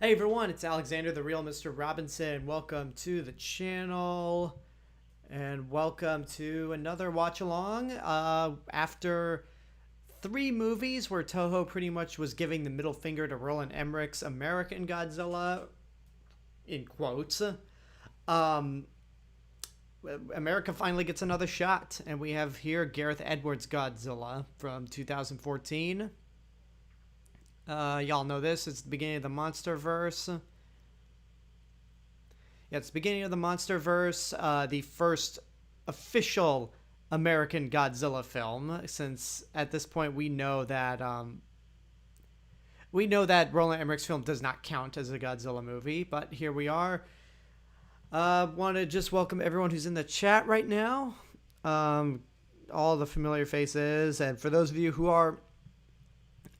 Hey everyone, it's Alexander, the real Mr. Robinson. Welcome to the channel and welcome to another watch along. After 3 movies where Toho pretty much was giving the middle finger to Roland Emmerich's American Godzilla, in quotes, America finally gets another shot, and we have here Gareth Edwards' Godzilla from 2014. Y'all know this. It's the beginning of the Monsterverse. Yeah, it's the beginning of the Monsterverse. The first official American Godzilla film, since at this point we know that Roland Emmerich's film does not count as a Godzilla movie. But here we are. Want to just welcome everyone who's in the chat right now. All the familiar faces, and for those of you who are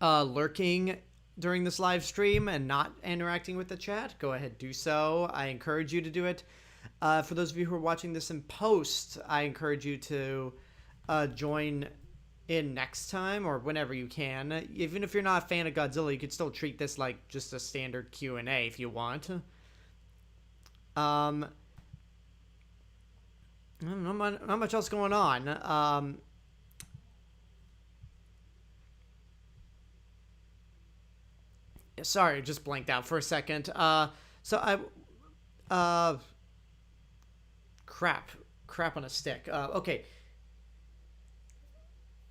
lurking during this live stream and not interacting with the chat, go ahead, do so. I encourage you to do it. For those of you who are watching this in post, I encourage you to join in next time or whenever you can. Even if you're not a fan of Godzilla, you could still treat this like just a standard Q&A if you want. Not much else going on. Sorry, just blanked out for a second. Crap on a stick. Okay.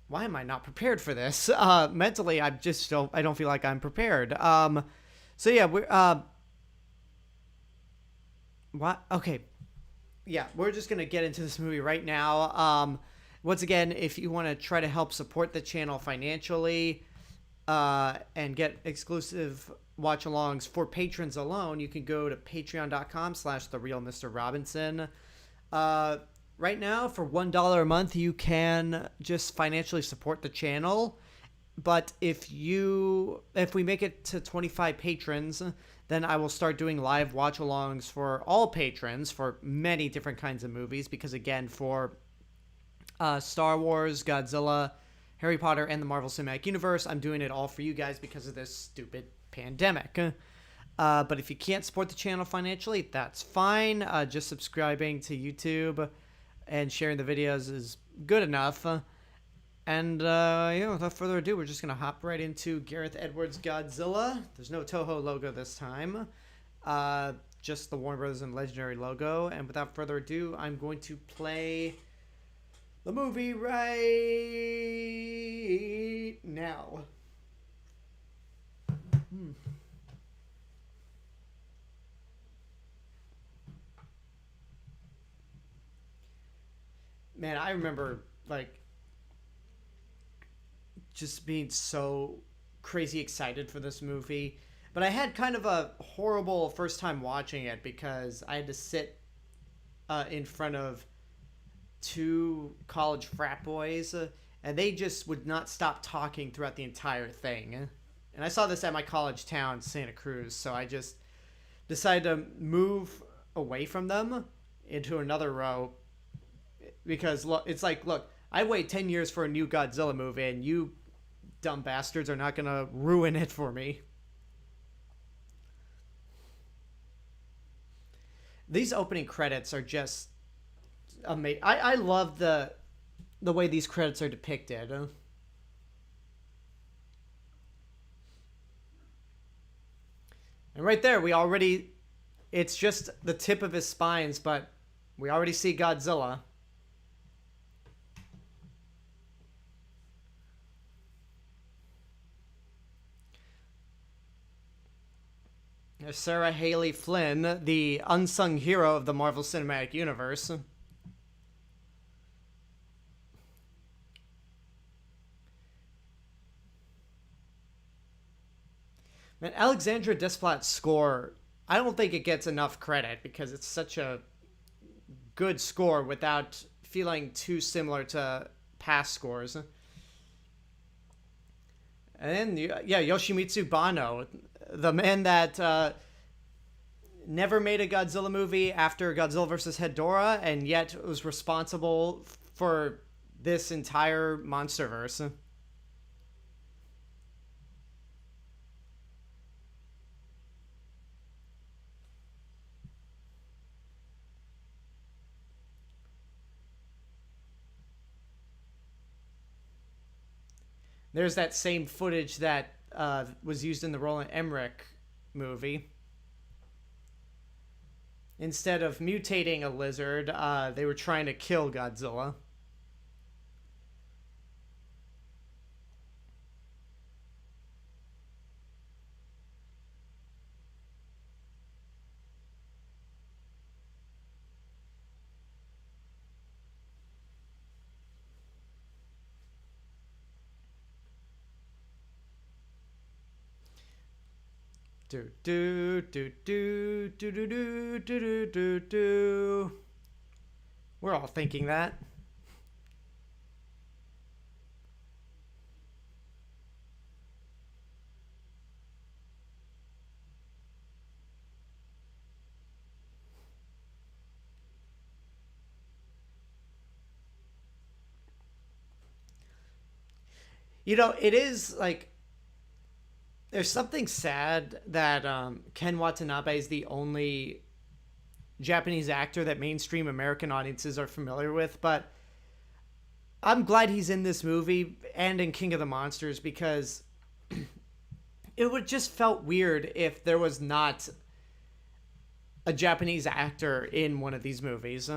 Why am I not prepared for this? Mentally, I don't feel like I'm prepared. So yeah, what? Okay. Yeah, we're just going to get into this movie right now. Once again, if you want to try to help support the channel financially, and get exclusive watch-alongs for patrons alone, you can go to patreon.com/therealmrrobinson. Right now, for $1 a month, you can just financially support the channel. But if we make it to 25 patrons, then I will start doing live watch-alongs for all patrons for many different kinds of movies. Because again, for Star Wars, Godzilla, Harry Potter, and the Marvel Cinematic Universe, I'm doing it all for you guys because of this stupid pandemic. But if you can't support the channel financially, that's fine. Just subscribing to YouTube and sharing the videos is good enough. And without further ado, we're just going to hop right into Gareth Edwards' Godzilla. There's no Toho logo this time. Just the Warner Brothers and Legendary logo. And without further ado, I'm going to play the movie right now. Man, I remember, like, just being so crazy excited for this movie. But I had kind of a horrible first time watching it because I had to sit in front of 2 college frat boys, and they just would not stop talking throughout the entire thing. And I saw this at my college town, Santa Cruz, so I just decided to move away from them into another row because it's like, look, I wait 10 years for a new Godzilla movie, and you dumb bastards are not going to ruin it for me. These opening credits are just amazing. I love the way these credits are depicted. And right there, it's just the tip of his spines, but we already see Godzilla. There's Sarah Haley Flynn, the unsung hero of the Marvel Cinematic Universe. Man, Alexandra Desplat's score, I don't think it gets enough credit because it's such a good score without feeling too similar to past scores. And then, yeah, Yoshimitsu Banno, the man that never made a Godzilla movie after Godzilla vs. Hedorah, and yet was responsible for this entire Monsterverse. There's that same footage that was used in the Roland Emmerich movie. Instead of mutating a lizard, they were trying to kill Godzilla. Do do do do do do do do do do. We're all thinking that. You know, it is like there's something sad that Ken Watanabe is the only Japanese actor that mainstream American audiences are familiar with, but I'm glad he's in this movie and in King of the Monsters because it would just felt weird if there was not a Japanese actor in one of these movies.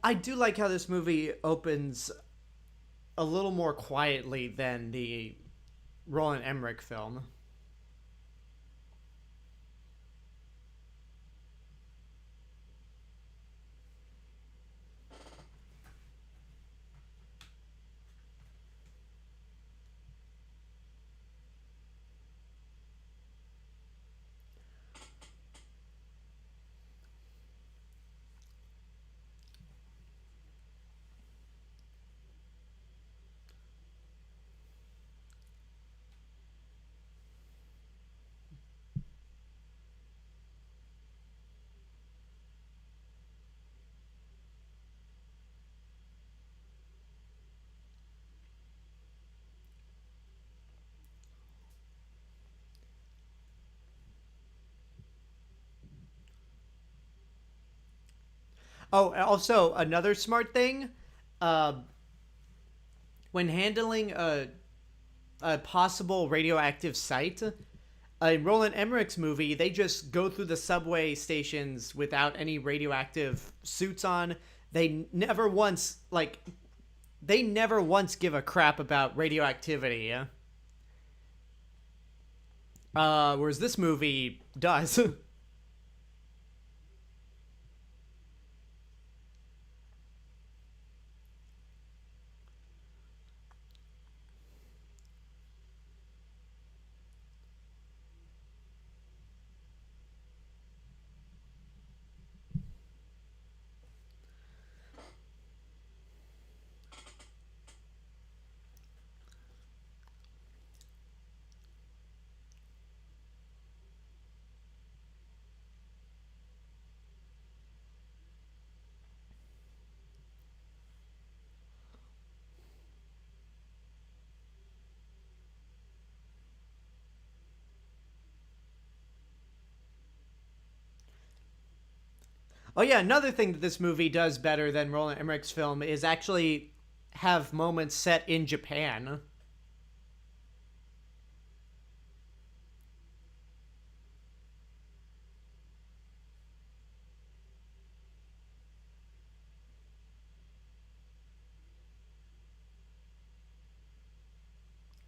I do like how this movie opens a little more quietly than the Roland Emmerich film. Oh, also another smart thing, uh, when handling a possible radioactive site, in Roland Emmerich's movie, they just go through the subway stations without any radioactive suits on. They never once they never once give a crap about radioactivity. Yeah? Whereas this movie does. Oh yeah, another thing that this movie does better than Roland Emmerich's film is actually have moments set in Japan.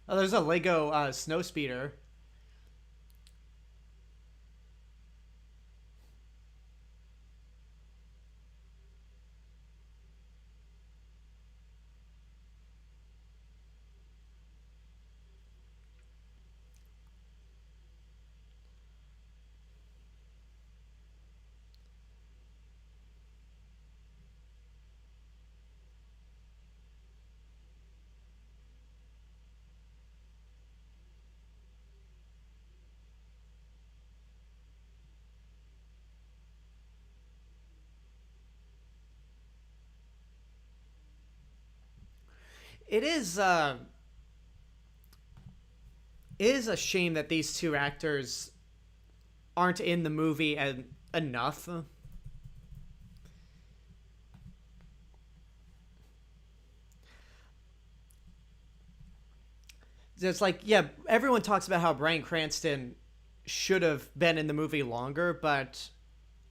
Oh, there's a Lego snow speeder. it is a shame that these two actors aren't in the movie enough. It's like, yeah, everyone talks about how Bryan Cranston should have been in the movie longer, but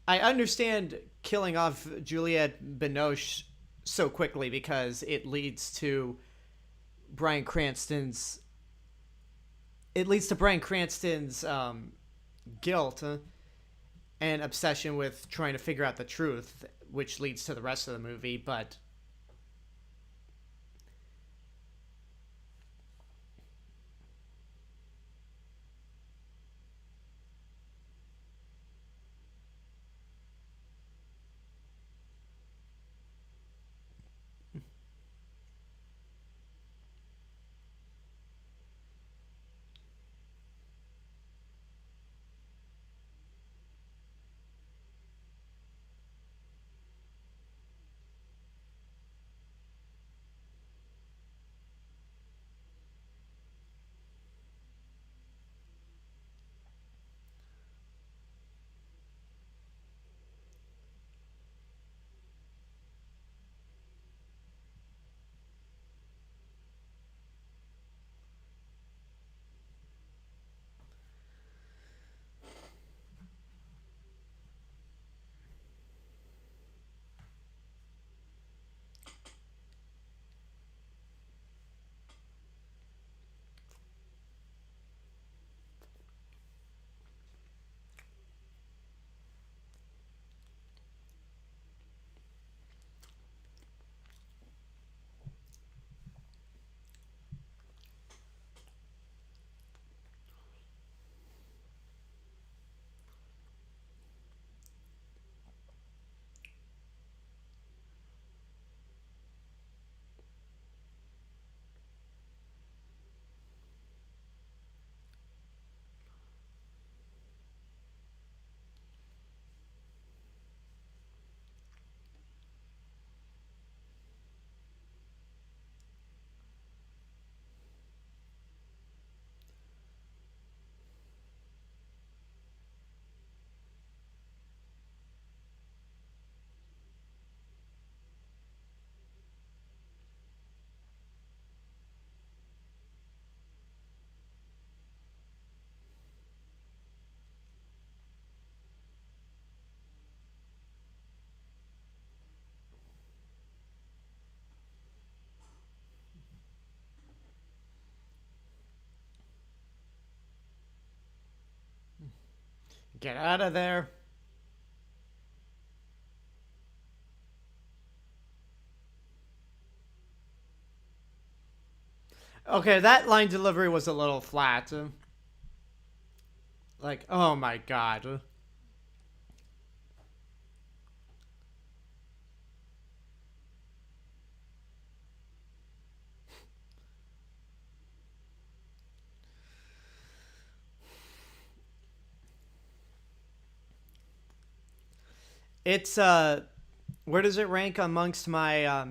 I understand killing off Juliette Binoche so quickly because Bryan Cranston's it leads to Bryan Cranston's guilt and obsession with trying to figure out the truth, which leads to the rest of the movie. But get out of there. Okay, that line delivery was a little flat. Like, oh my god. It's where does it rank amongst my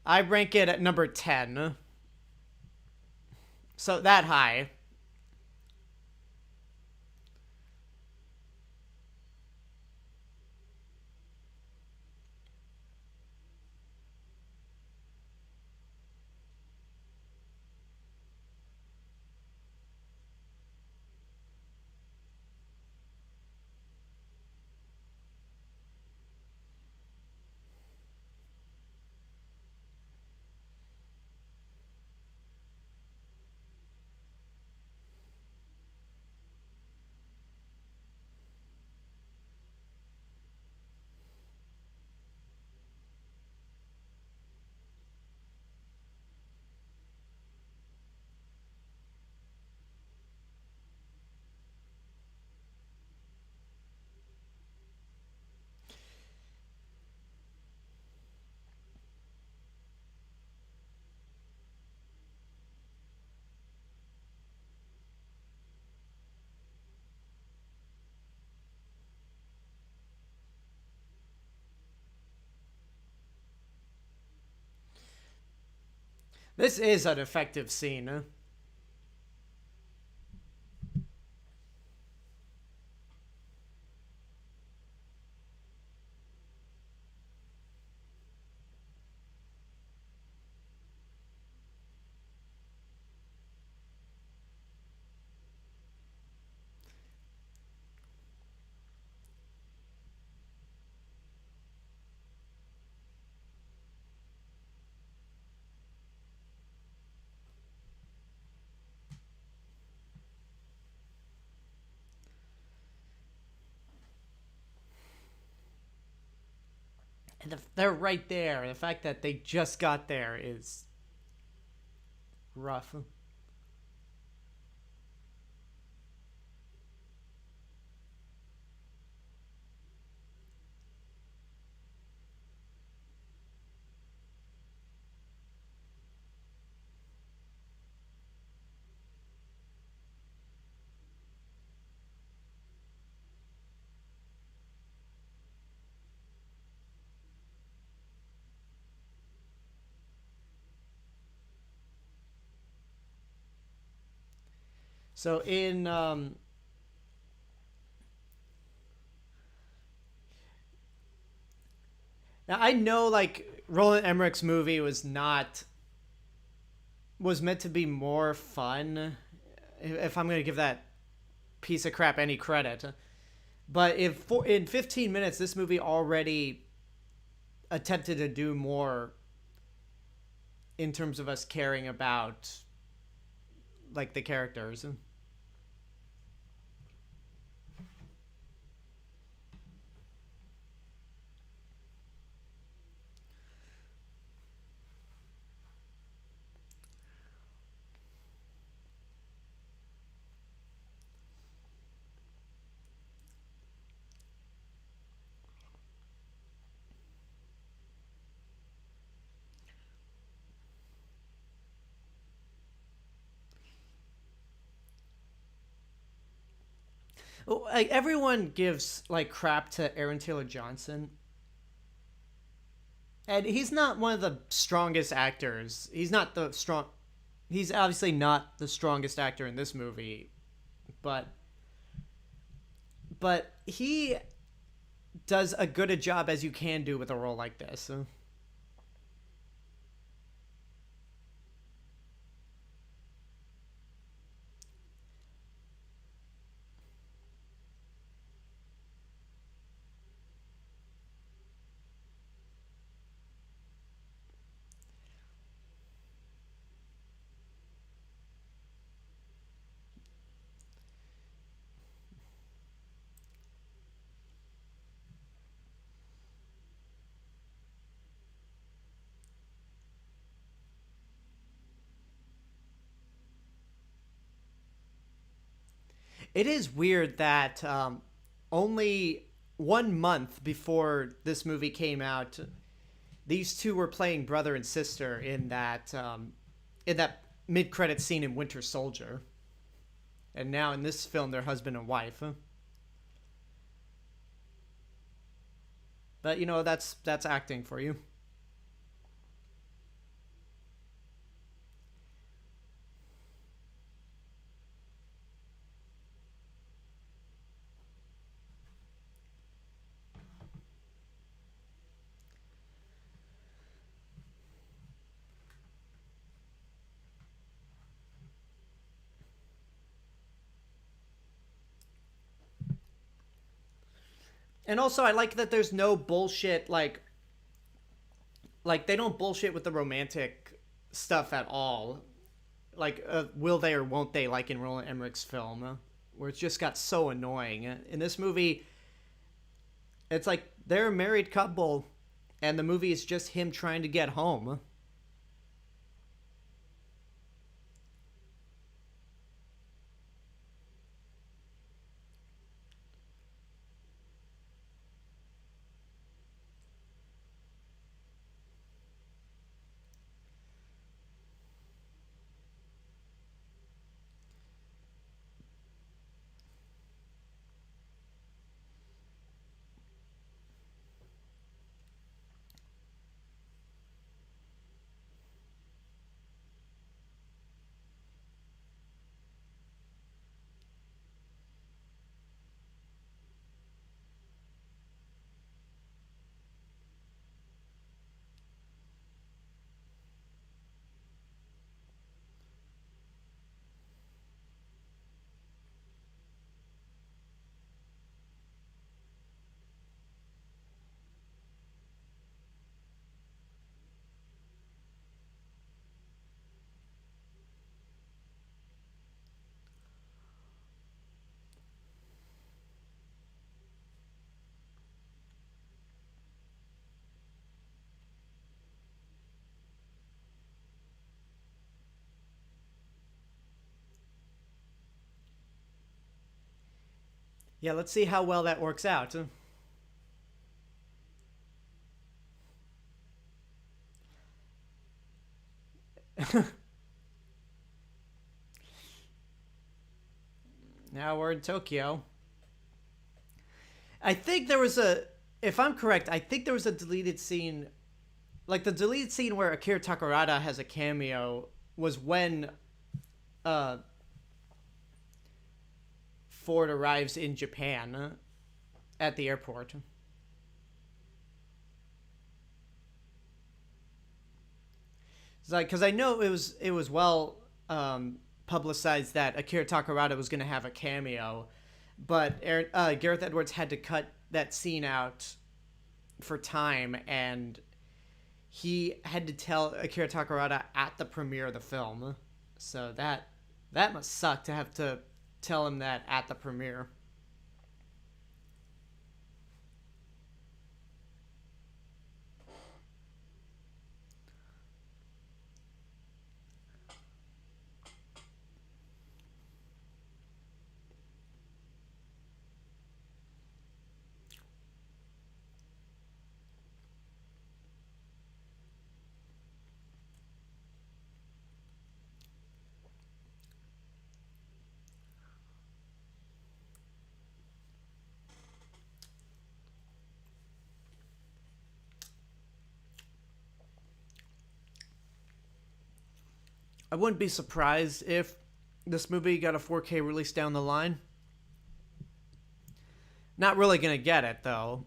I rank it at number 10. So that high. This is an effective scene. And they're right there. The fact that they just got there is rough. So in now I know like Roland Emmerich's movie was meant to be more fun. If I'm gonna give that piece of crap any credit, but if in 15 minutes this movie already attempted to do more in terms of us caring about like the characters. Like everyone gives like crap to Aaron Taylor Johnson, and he's not one of the strongest actors. He's not the strong. He's obviously not the strongest actor in this movie, but he does a good a job as you can do with a role like this. It is weird that only 1 month before this movie came out, these two were playing brother and sister in that mid credit scene in Winter Soldier, and now in this film they're husband and wife. But you know that's acting for you. And also I like that there's no bullshit like they don't bullshit with the romantic stuff at all. Like will they or won't they like in Roland Emmerich's film, where it's just got so annoying. In this movie, it's like they're a married couple, and the movie is just him trying to get home. Yeah, let's see how well that works out. Now we're in Tokyo. I think there was a, if I'm correct, I think there was a deleted scene, like the deleted scene where Akira Takarada has a cameo was when uh, Ford arrives in Japan at the airport. It's like, because I know it was well publicized that Akira Takarada was going to have a cameo, but Gareth Edwards had to cut that scene out for time, and he had to tell Akira Takarada at the premiere of the film. So that must suck to have to tell him that at the premiere. I wouldn't be surprised if this movie got a 4K release down the line. Not really gonna get it though.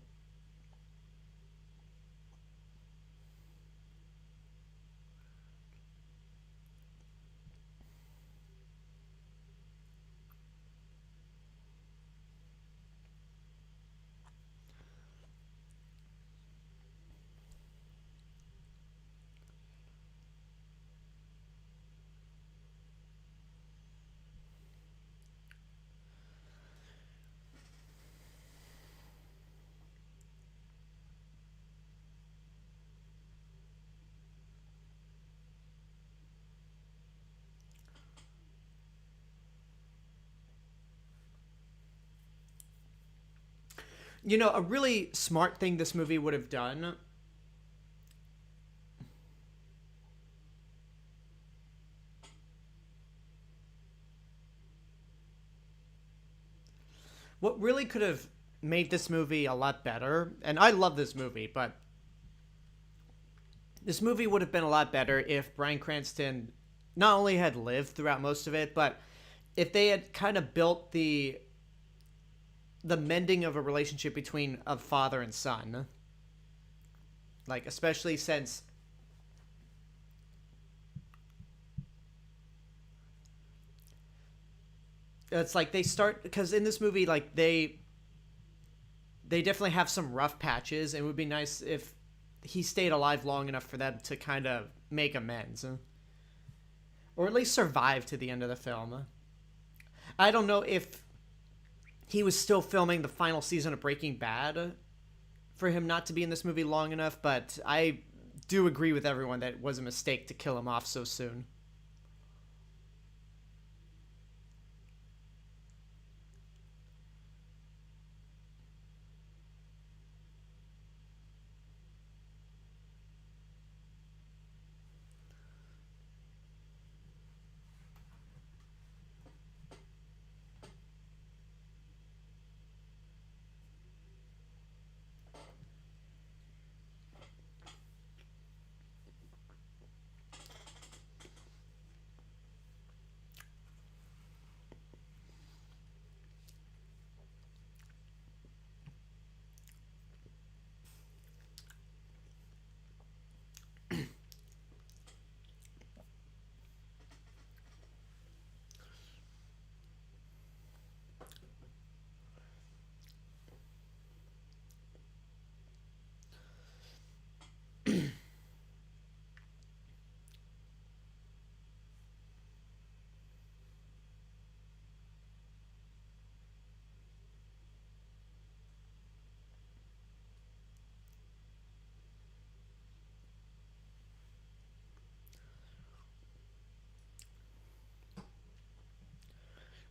You know, a really smart thing this movie would have done. What really could have made this movie a lot better, and I love this movie, but this movie would have been a lot better if Bryan Cranston not only had lived throughout most of it, but if they had kind of built the mending of a relationship between a father and son. Like, especially since it's like they start, because in this movie, like they definitely have some rough patches, and it would be nice if he stayed alive long enough for them to kind of make amends, or at least survive to the end of the film. I don't know if he was still filming the final season of Breaking Bad for him not to be in this movie long enough, but I do agree with everyone that it was a mistake to kill him off so soon.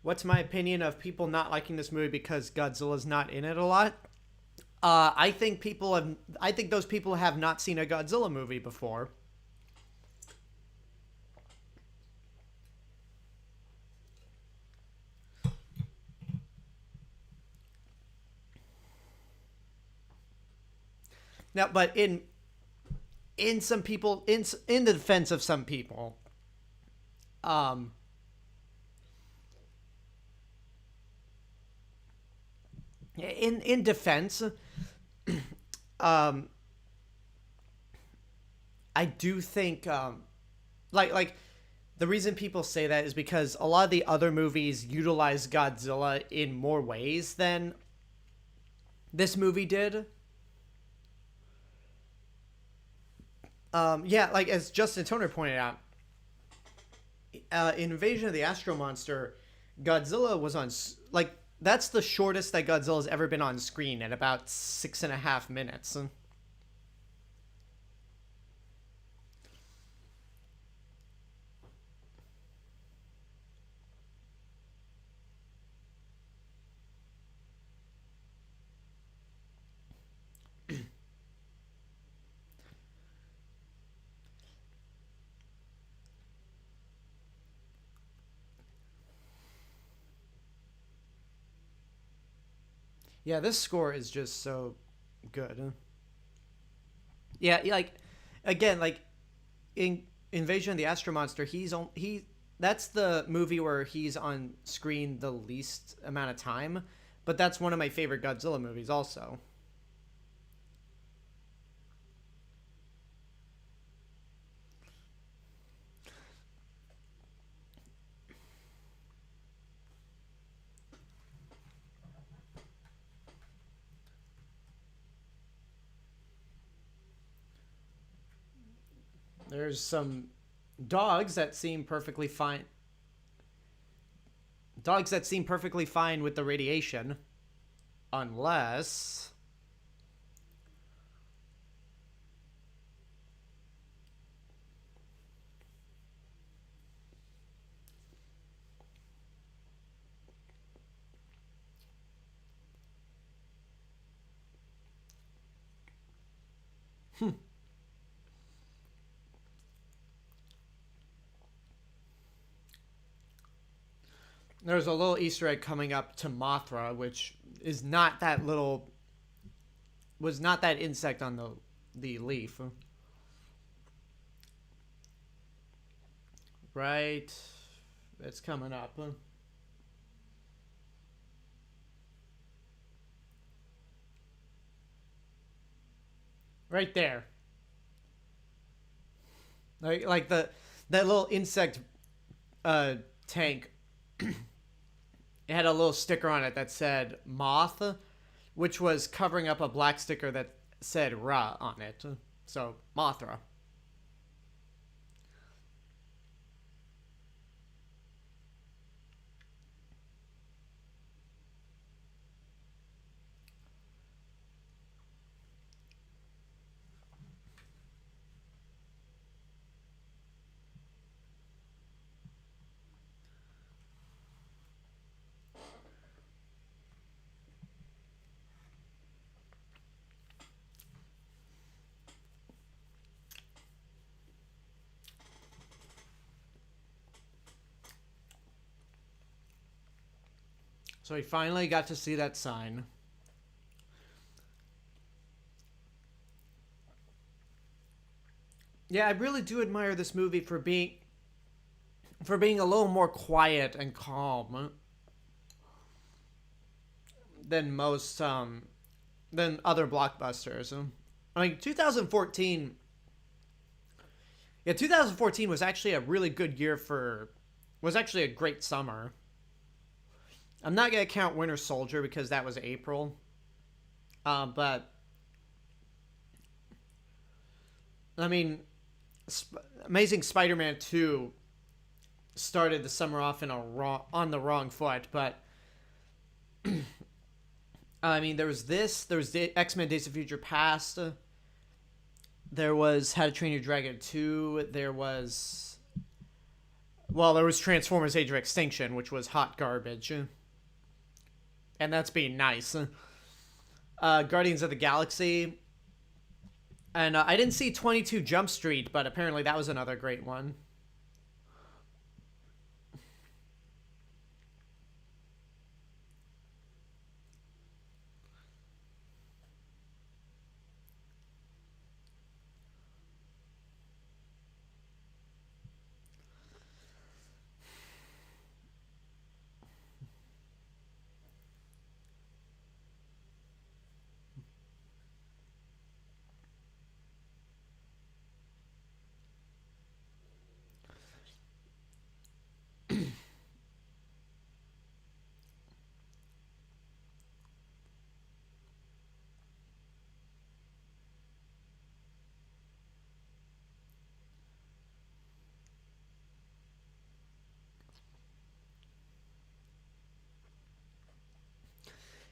what's my opinion of people not liking this movie because Godzilla's not in it a lot? I think those people have not seen a Godzilla movie before. Now, but in some people, in the defense of some people, um, in defense, um, I do think, like the reason people say that is because a lot of the other movies utilize Godzilla in more ways than this movie did. Yeah, like as Justin Toner pointed out, in Invasion of the Astro Monster, Godzilla was on like that's the shortest that Godzilla's ever been on screen at about 6.5 minutes. Yeah, this score is just so good. Yeah, like again, like in Invasion of the Astro Monster, he that's the movie where he's on screen the least amount of time, but that's one of my favorite Godzilla movies also. There's some dogs that seem perfectly fine. Dogs that seem perfectly fine with the radiation, unless there's a little Easter egg coming up to Mothra, which is not that little was not that insect on the leaf. Right. It's coming up. Right there. Like the that little insect tank, it had a little sticker on it that said moth, which was covering up a black sticker that said Ra on it. So Mothra. So he finally got to see that sign. Yeah, I really do admire this movie for being a little more quiet and calm than most than other blockbusters. I mean, 2014. Yeah, 2014 was actually a really good year for. Was actually a great summer. I'm not gonna count Winter Soldier because that was April. But I mean, Amazing Spider-Man 2 started the summer off on the wrong foot, but I mean, there was the X-Men Days of Future Past, there was How to Train Your Dragon 2, there was Well, there was Transformers Age of Extinction, which was hot garbage. And that's being nice. Guardians of the Galaxy. And I didn't see 22 Jump Street, but apparently that was another great one.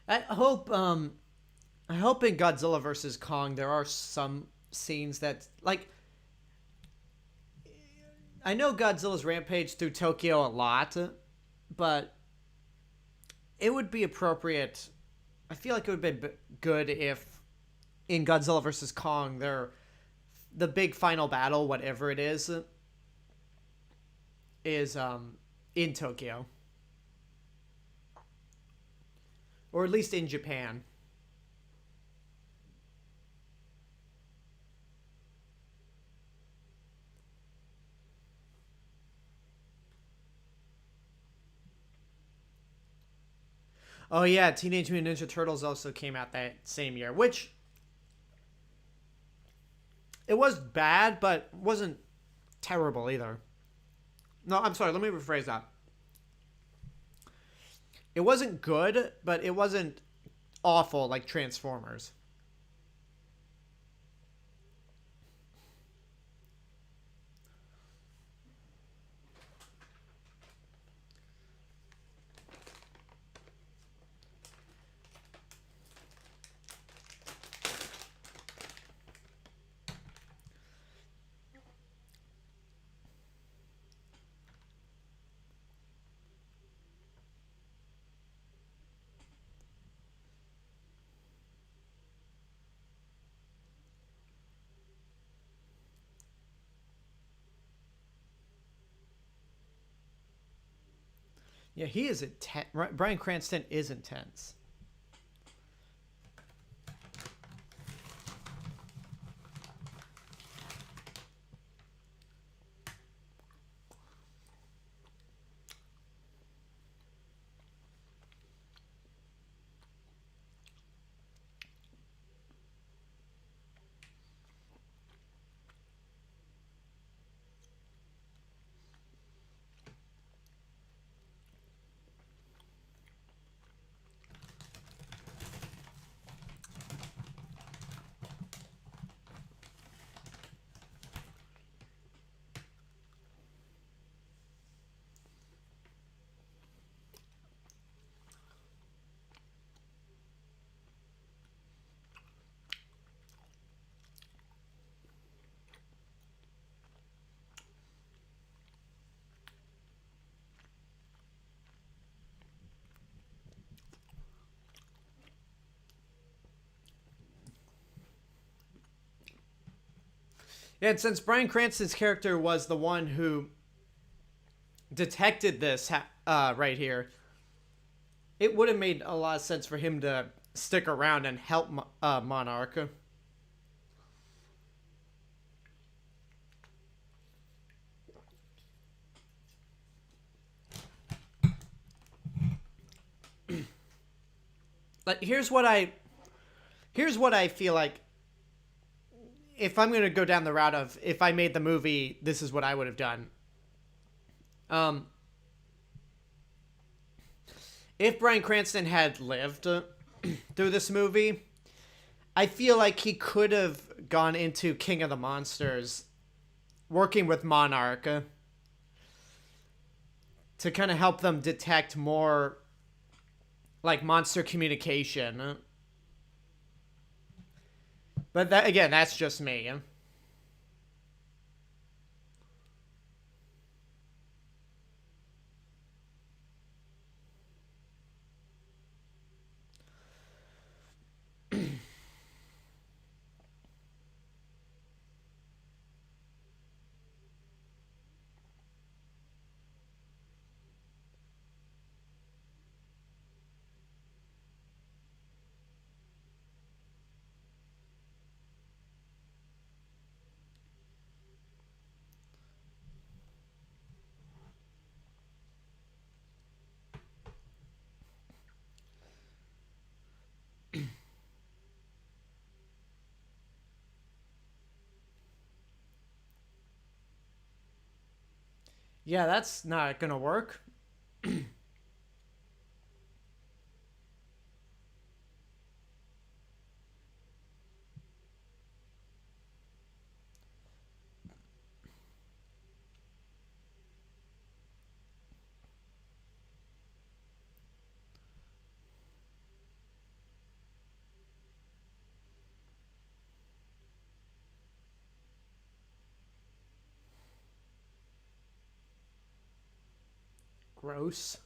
I hope in Godzilla versus Kong there are some scenes that, like, I know Godzilla's rampage through Tokyo a lot, but it would be appropriate. I feel like it would be good if in Godzilla versus Kong, the big final battle, whatever it is in Tokyo, or at least in Japan. Oh yeah, Teenage Mutant Ninja Turtles also came out that same year, which it was bad, but wasn't terrible either. No, I'm sorry. Let me rephrase that. It wasn't good, but it wasn't awful like Transformers. Yeah, he is intense. Bryan Cranston is intense. Yeah, and since Bryan Cranston's character was the one who detected this right here, it would have made a lot of sense for him to stick around and help Monarch. But here's what I feel like, if I'm going to go down the route of, if I made the movie, this is what I would have done. If Bryan Cranston had lived through this movie, I feel like he could have gone into King of the Monsters, working with Monarch to kind of help them detect more like monster communication. But that, again, that's just me. Yeah, that's not gonna work. Gross.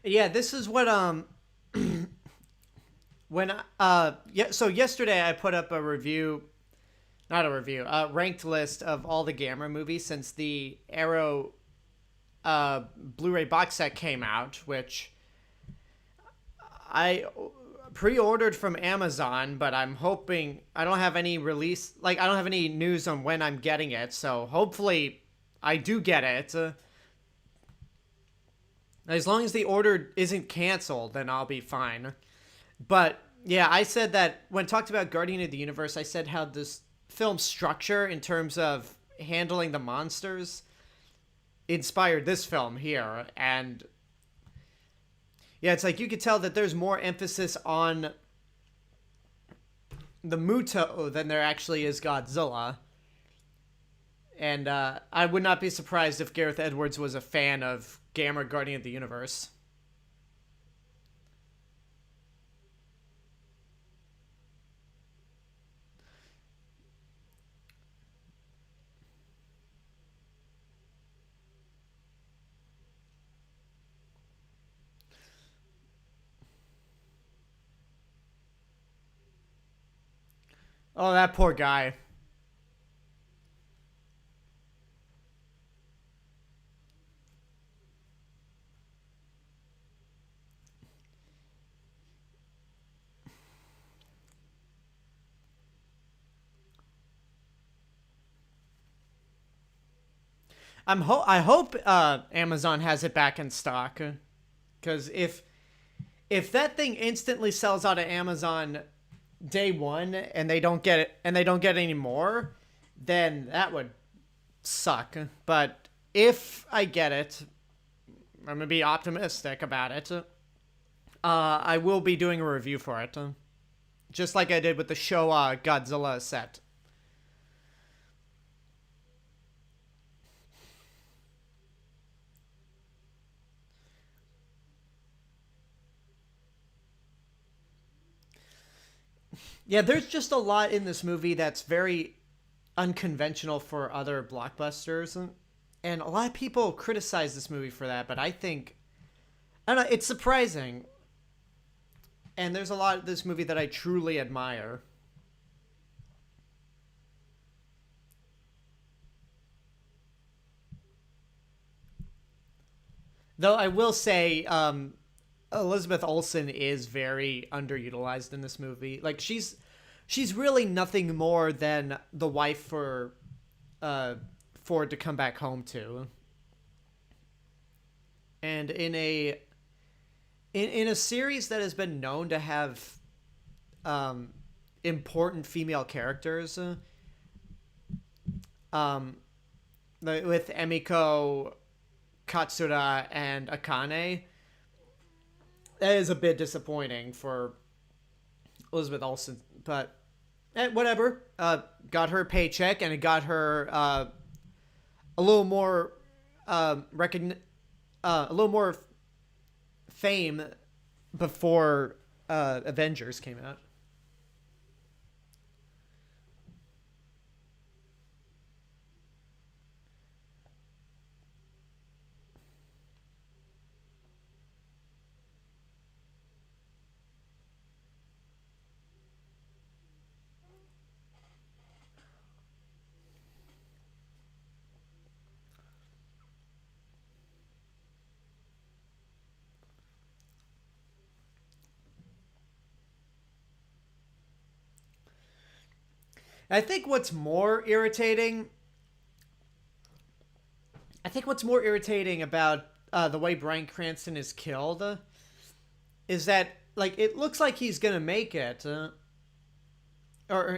Yeah, this is what when yeah, so yesterday I put up a review, not a review, a ranked list of all the Gamera movies since the Arrow Blu-ray box set came out, which I pre-ordered from Amazon, but I'm hoping I don't have any release, like I don't have any news on when I'm getting it, so hopefully I do get it. As long as the order isn't canceled, then I'll be fine. But yeah, I said that when talked about Guardian of the Universe, I said how this film structure in terms of handling the monsters inspired this film here. And yeah, it's like you could tell that there's more emphasis on the Muto than there actually is Godzilla. And I would not be surprised if Gareth Edwards was a fan of Gamera Guardian of the Universe. Oh, that poor guy. I hope Amazon has it back in stock, because if that thing instantly sells out of Amazon day one and they don't get it and they don't get any more, then that would suck. But if I get it, I'm gonna be optimistic about it. I will be doing a review for it, just like I did with the Showa Godzilla set. Yeah, there's just a lot in this movie that's very unconventional for other blockbusters. And a lot of people criticize this movie for that, but I don't know, it's surprising. And there's a lot of this movie that I truly admire. Though I will say, Elizabeth Olsen is very underutilized in this movie. Like she's really nothing more than the wife for uh Ford to come back home to. And in a series that has been known to have um important female characters, um with Emiko, Katsura, and Akane, that is a bit disappointing for Elizabeth Olsen. But And whatever. Got her a paycheck, and it got her a little more a little more fame before Avengers came out. I think what's more irritating I think what's more irritating about the way Bryan Cranston is killed is that like it looks like he's gonna make it, or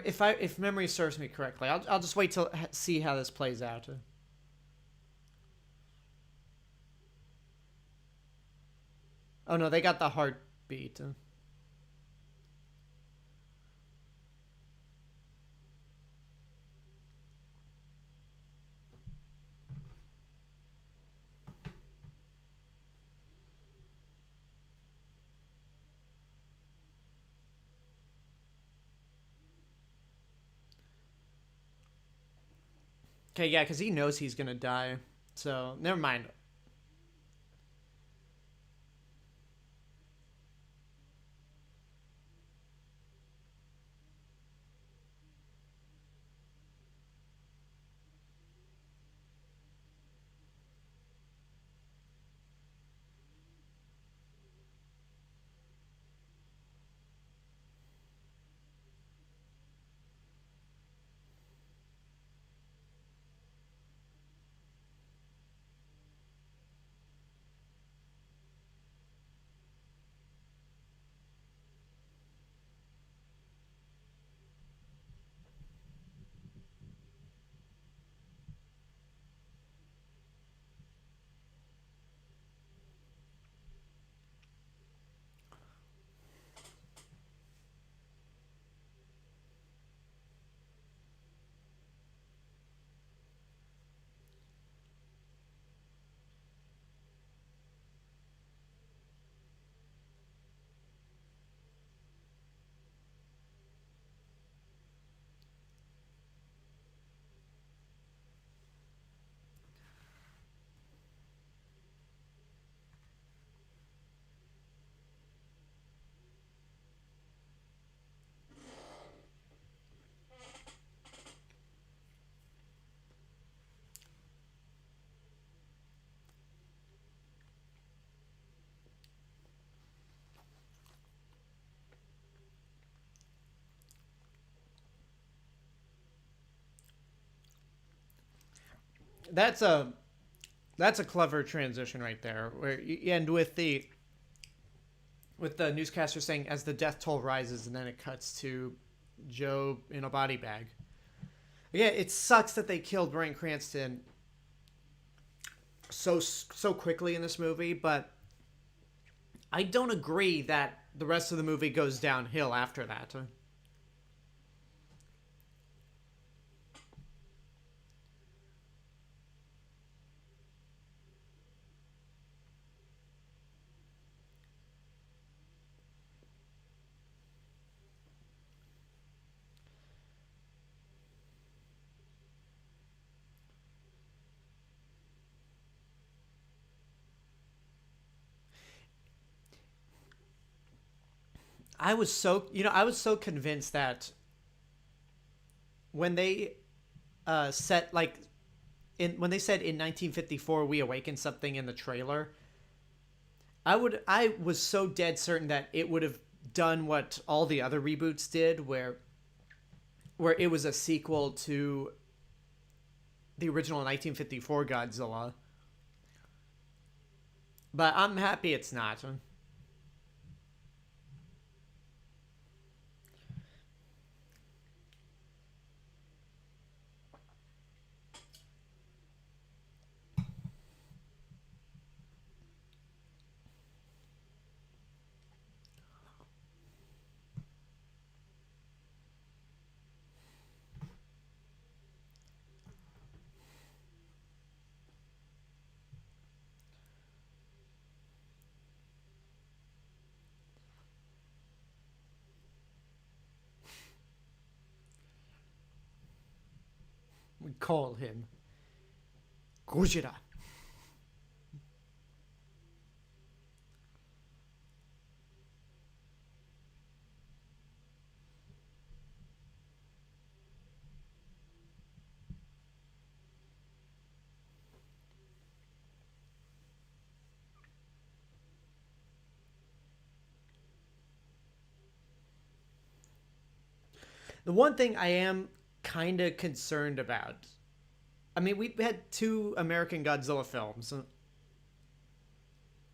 if memory serves me correctly, I'll just wait till see how this plays out. Oh no, they got the heartbeat. Okay, yeah, because he knows he's gonna die. So never mind. That's a that's a clever transition right there, where you end with the newscaster saying as the death toll rises, and then it cuts to Joe in a body bag. Yeah, it sucks that they killed Bryan Cranston so quickly in this movie, but I don't agree that the rest of the movie goes downhill after that. I was so convinced that when they set like when they said in 1954 we awakened something in the trailer, I was so dead certain that it would have done what all the other reboots did, where it was a sequel to the original 1954 Godzilla. But I'm happy it's not. We call him Gojira. The one thing I am kind of concerned about. I mean, we've had two American Godzilla films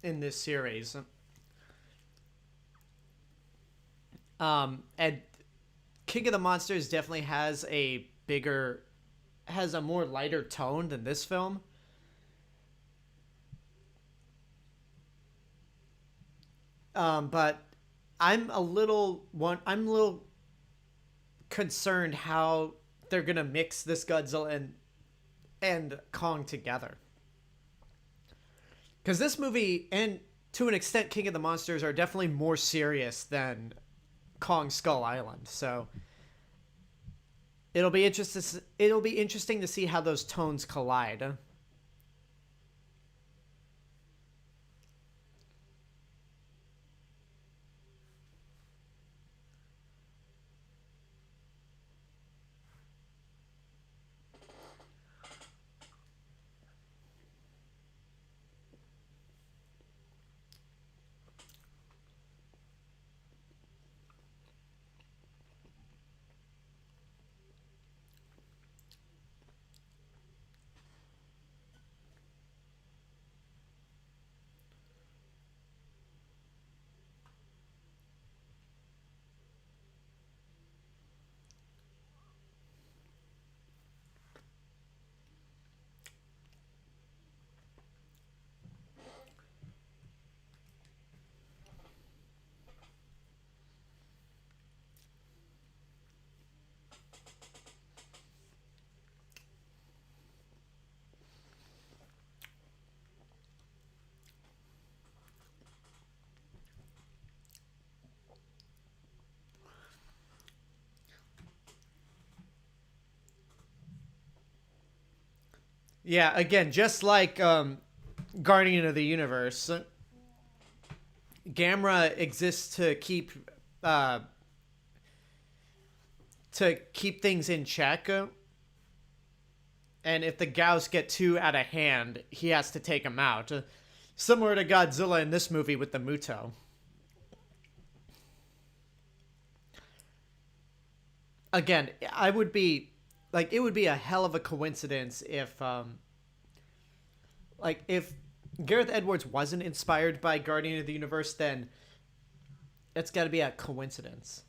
in this series. And King of the Monsters definitely has a more lighter tone than this film. But I'm a little concerned how they're gonna mix this Godzilla and Kong together. Because this movie and to an extent King of the Monsters are definitely more serious than Kong Skull Island. So it'll be interesting to see how those tones collide. Yeah, again, just like Guardian of the Universe, Gamera exists uh, to keep things in check. And if the Gauss get too out of hand, he has to take them out. Similar to Godzilla in this movie with the Muto. Again, I would be like it would be a hell of a coincidence if Gareth Edwards wasn't inspired by Guardian of the Universe, then it's got to be a coincidence.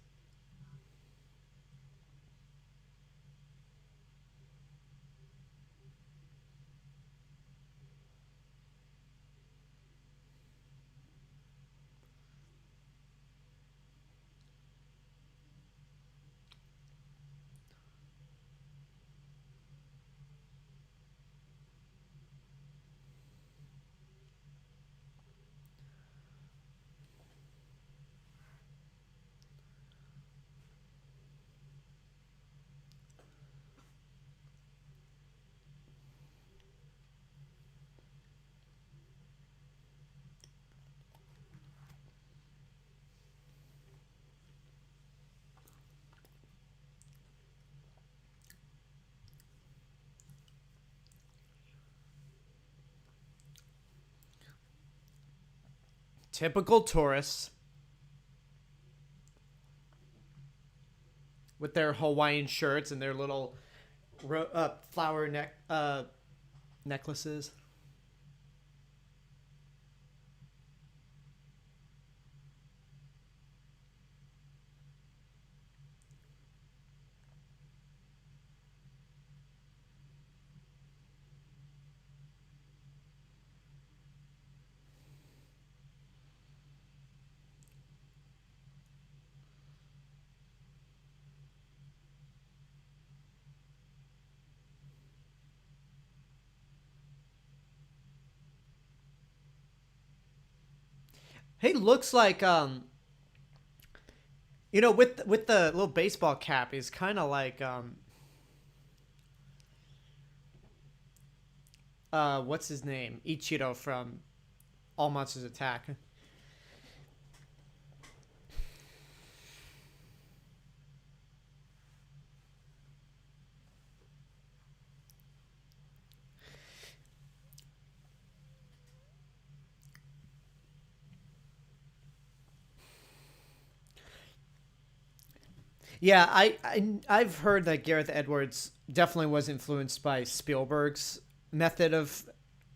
Typical tourists with their Hawaiian shirts and their little flower necklaces. He looks like with the little baseball cap, he's kind of like what's his name? Ichiro from All Monsters Attack. Yeah, I've heard that Gareth Edwards definitely was influenced by Spielberg's method of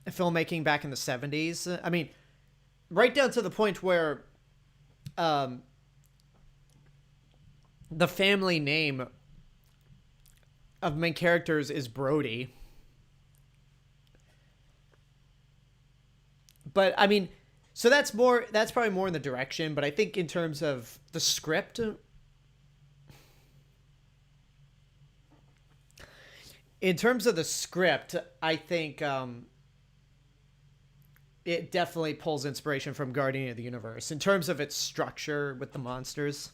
filmmaking back in the 70s. I mean, right down to the point where um, the family name of main characters is Brody. But I mean, so that's probably more in the direction, but I think in terms of the script, I think it definitely pulls inspiration from Guardian of the Universe in terms of its structure with the monsters.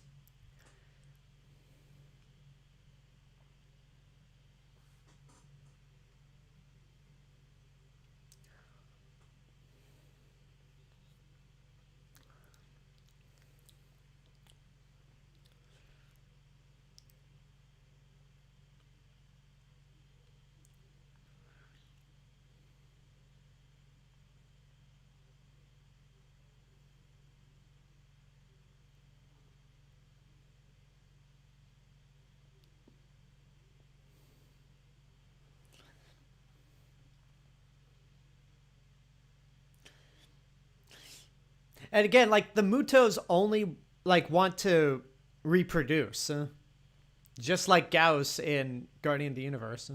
And again, like the Mutos only like want to reproduce, just like Gauss in Guardian of the Universe.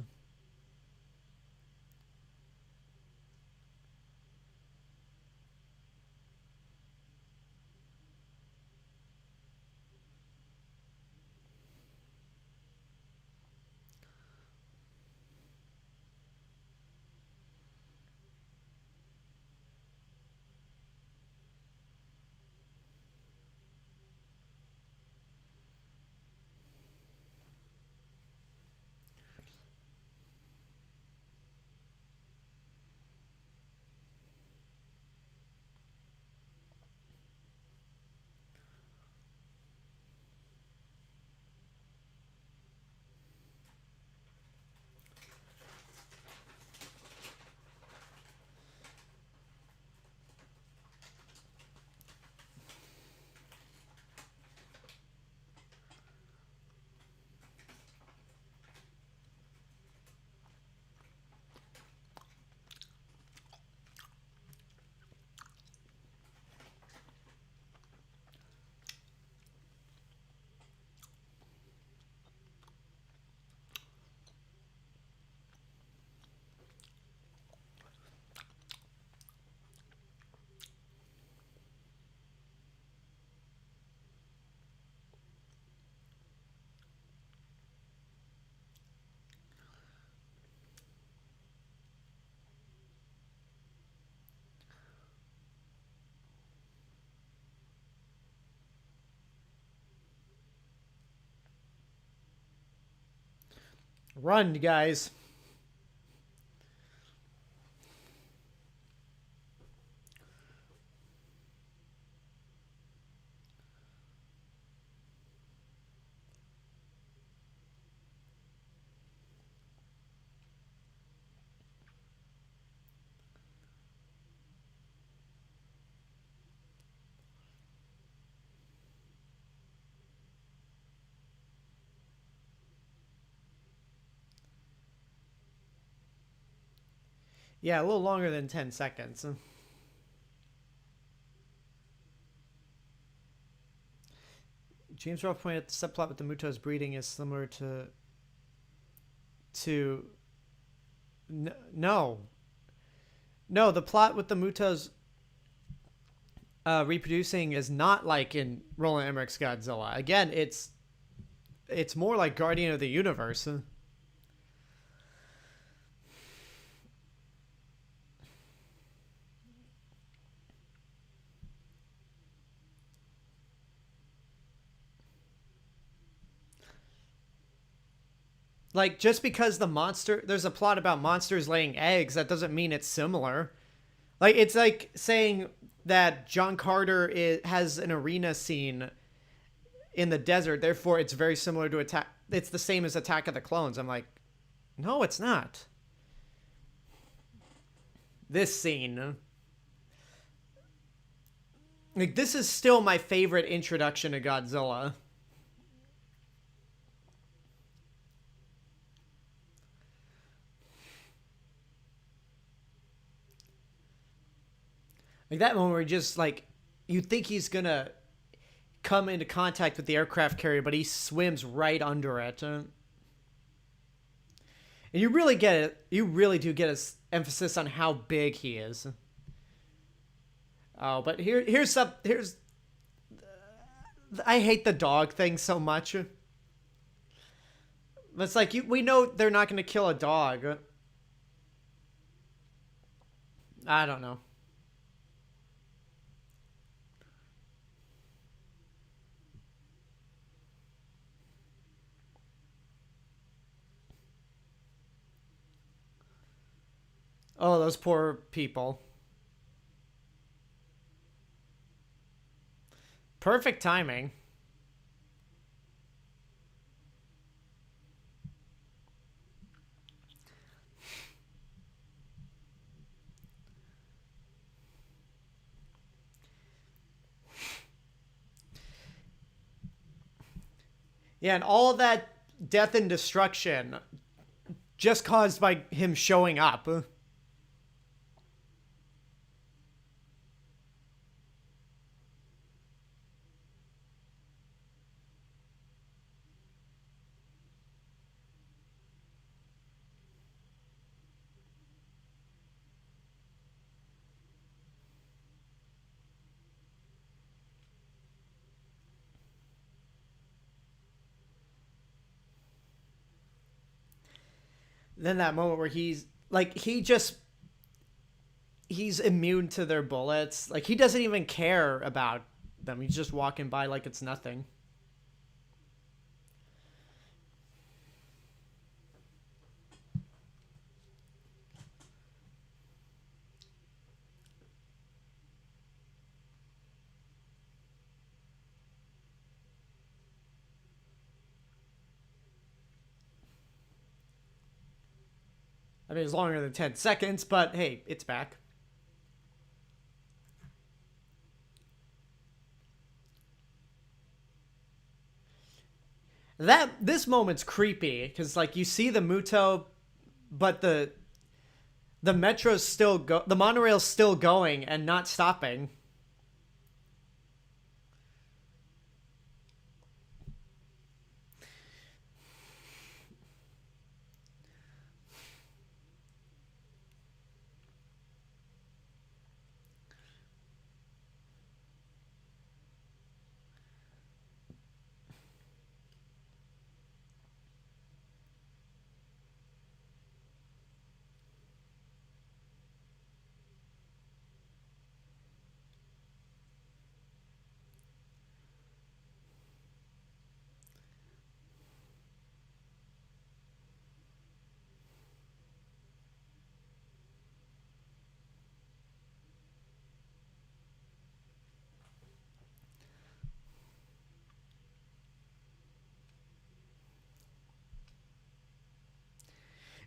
Run, guys. Yeah, a little longer than 10 seconds. James Rolfe pointed out the subplot with the Mutos breeding is similar to no, no. The plot with the Mutos reproducing is not like in Roland Emmerich's Godzilla. Again, it's more like Guardian of the Universe. Like, just because there's a plot about monsters laying eggs, that doesn't mean it's similar. Like, it's like saying that John Carter has an arena scene in the desert, therefore it's very similar to it's the same as Attack of the Clones. I'm like, no, it's not. This scene, like, this is still my favorite introduction to Godzilla. Like, that moment where he just, like, you think he's gonna come into contact with the aircraft carrier, but he swims right under it. And you really get it. You really do get his emphasis on how big he is. Oh, but here's I hate the dog thing so much. It's like, we know they're not going to kill a dog. I don't know. Oh, those poor people. Perfect timing. Yeah, and all of that death and destruction just caused by him showing up. Then that moment where he's like, he's immune to their bullets. Like, he doesn't even care about them. He's just walking by like it's nothing. I mean, it's longer than 10 seconds, but hey, it's back. This moment's creepy because, like, you see the Muto, but the metro's the monorail's still going and not stopping.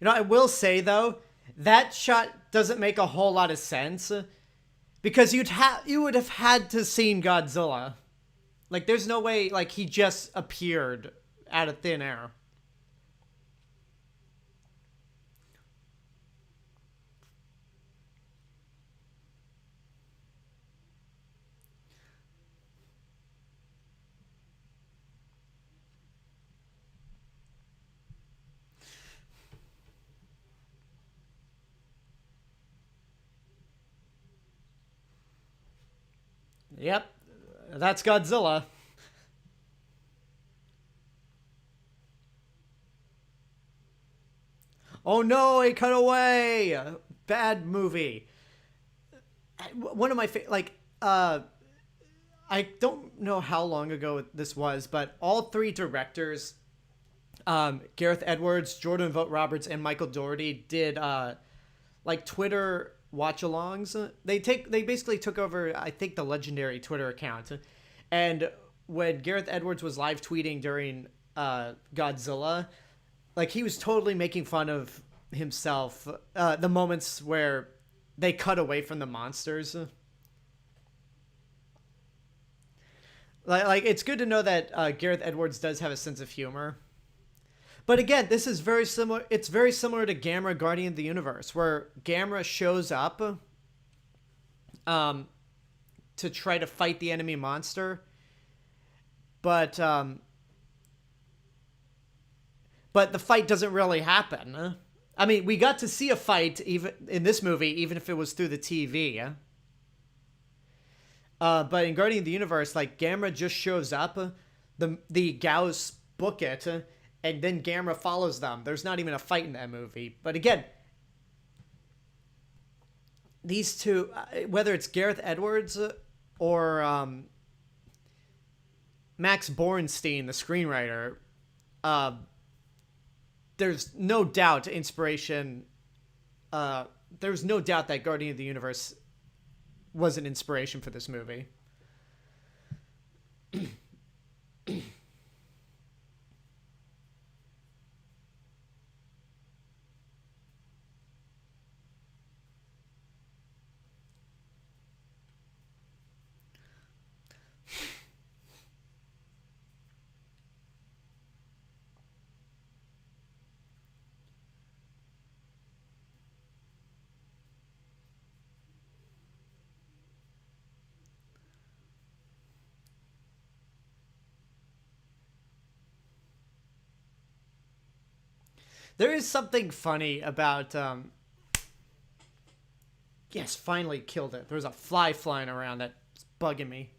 You know, I will say though, that shot doesn't make a whole lot of sense because you would have had to seen Godzilla. Like, there's no way like he just appeared out of thin air. Yep, that's Godzilla. Oh no, he cut away. Bad movie. One of my I don't know how long ago this was, but all three directors Gareth Edwards, Jordan Vogt Roberts, and Michael Dougherty did like Twitter watch-alongs. They basically took over, I think, the legendary Twitter account. And when Gareth Edwards was live tweeting during Godzilla, like he was totally making fun of himself. The moments where they cut away from the monsters. Like it's good to know that Gareth Edwards does have a sense of humor. But again, this is very similar. It's very similar to Gamera Guardian of the Universe, where Gamera shows up to try to fight the enemy monster, but the fight doesn't really happen. I mean, we got to see a fight even in this movie, even if it was through the TV. But in Guardian of the Universe, like Gamera just shows up, the Gauss book it, and then Gamera follows them. There's not even a fight in that movie. But again, these two, whether it's Gareth Edwards or Max Borenstein, the screenwriter, there's no doubt inspiration. There's no doubt that Guardian of the Universe was an inspiration for this movie. There is something funny about yes, finally killed it. There's a fly flying around that's bugging me.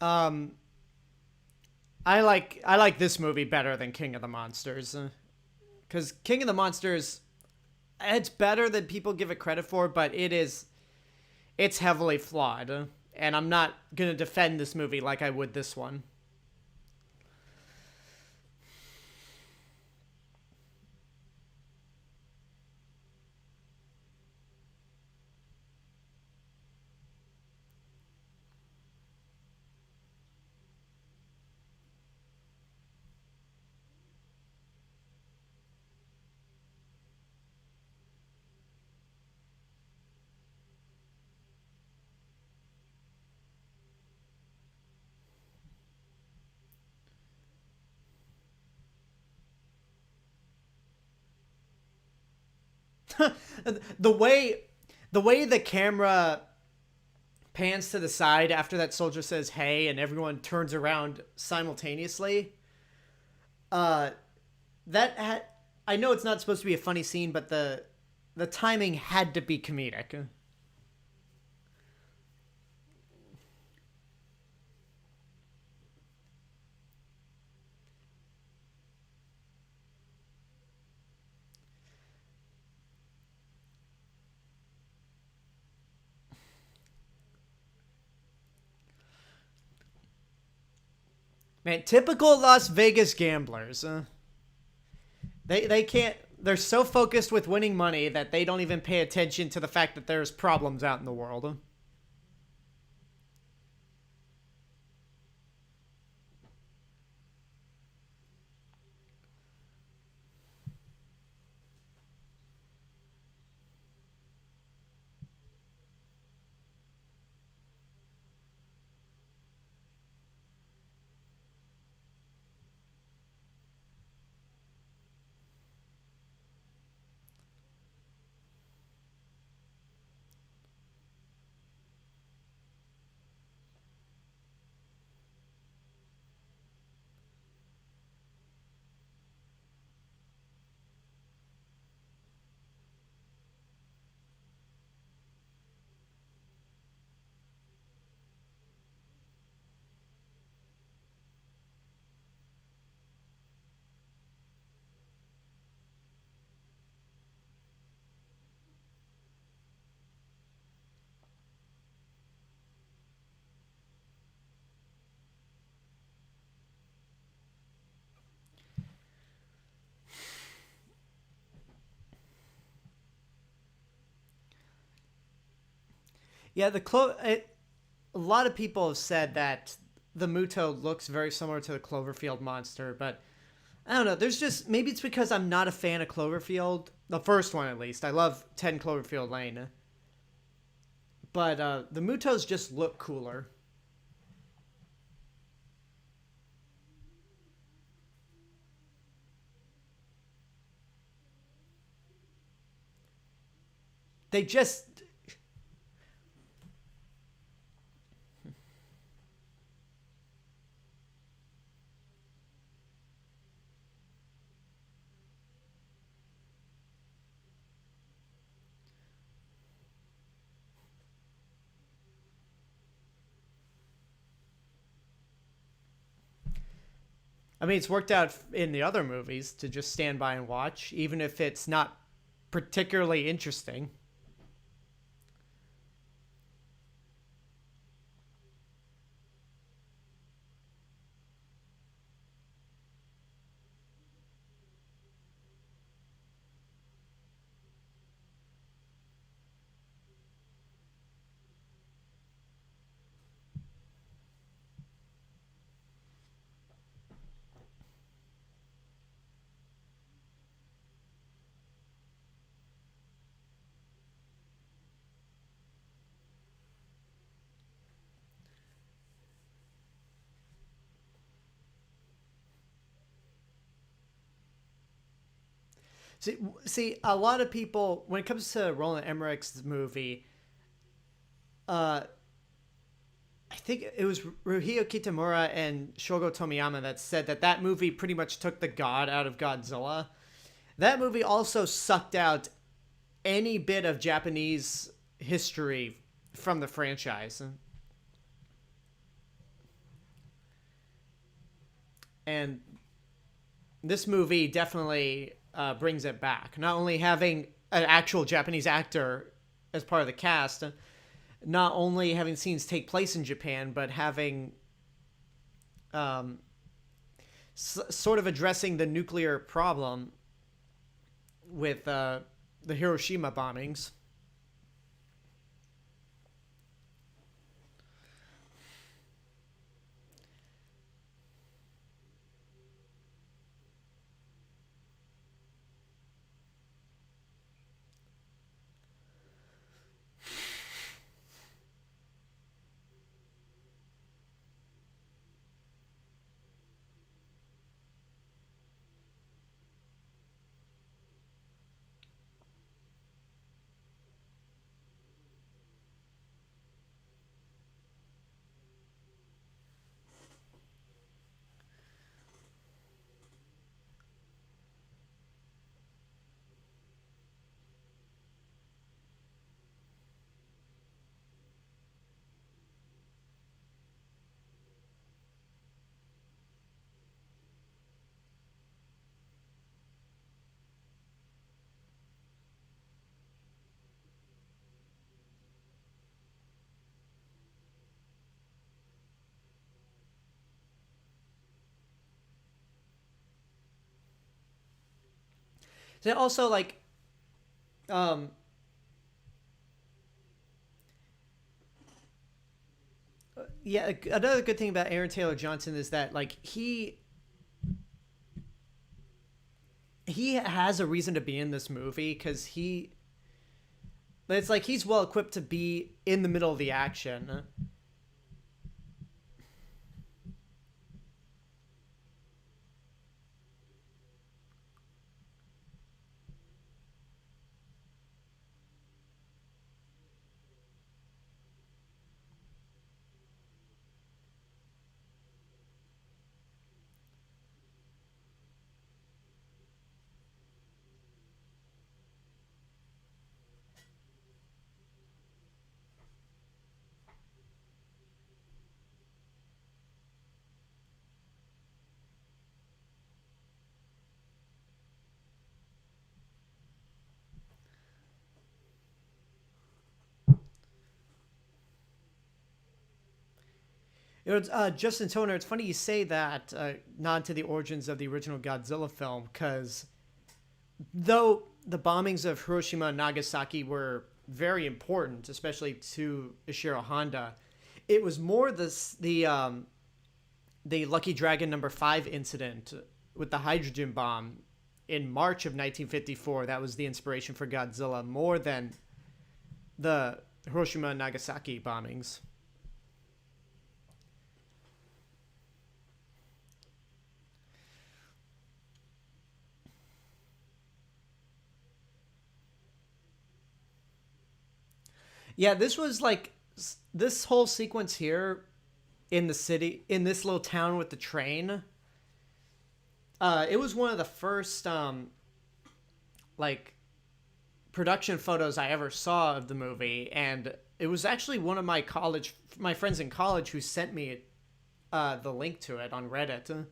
Um, I like this movie better than King of the Monsters, because King of the Monsters, it's better than people give it credit for, but it's heavily flawed, and I'm not gonna defend this movie like I would this one. the way the way the camera pans to the side after that soldier says hey and everyone turns around simultaneously, uh that had, I know it's not supposed to be a funny scene, but the timing had to be comedic. Man, typical Las Vegas gamblers. They can't they're so focused with winning money that they don't even pay attention to the fact that there's problems out in the world. Yeah, a lot of people have said that the Muto looks very similar to the Cloverfield monster, but I don't know. There's just maybe it's because I'm not a fan of Cloverfield, the first one at least. I love 10 Cloverfield Lane, but the Mutos just look cooler. They just I mean, it's worked out in the other movies to just stand by and watch, even if it's not particularly interesting. See, a lot of people when it comes to Roland Emmerich's movie, uh, I think it was Ruhio Kitamura and Shogo Tomiyama that said that that movie pretty much took the god out of Godzilla. That movie also sucked out any bit of Japanese history from the franchise. And this movie definitely brings it back. Not only having an actual Japanese actor as part of the cast, not only having scenes take place in Japan, but having um, sort of addressing the nuclear problem with the Hiroshima bombings. So also, like, um, yeah, another good thing about Aaron Taylor Johnson is that like he has a reason to be in this movie because it's like he's well equipped to be in the middle of the action. Justin Toner, it's funny you say that, nod to the origins of the original Godzilla film, because though the bombings of Hiroshima and Nagasaki were very important, especially to Ishiro Honda, it was more the Lucky Dragon number 5 incident with the hydrogen bomb in March of 1954 that was the inspiration for Godzilla more than the Hiroshima and Nagasaki bombings. Yeah, this was like this whole sequence here in the city, in this little town with the train. It was one of the first like production photos I ever saw of the movie, and it was actually one of my friends in college who sent me the link to it on Reddit.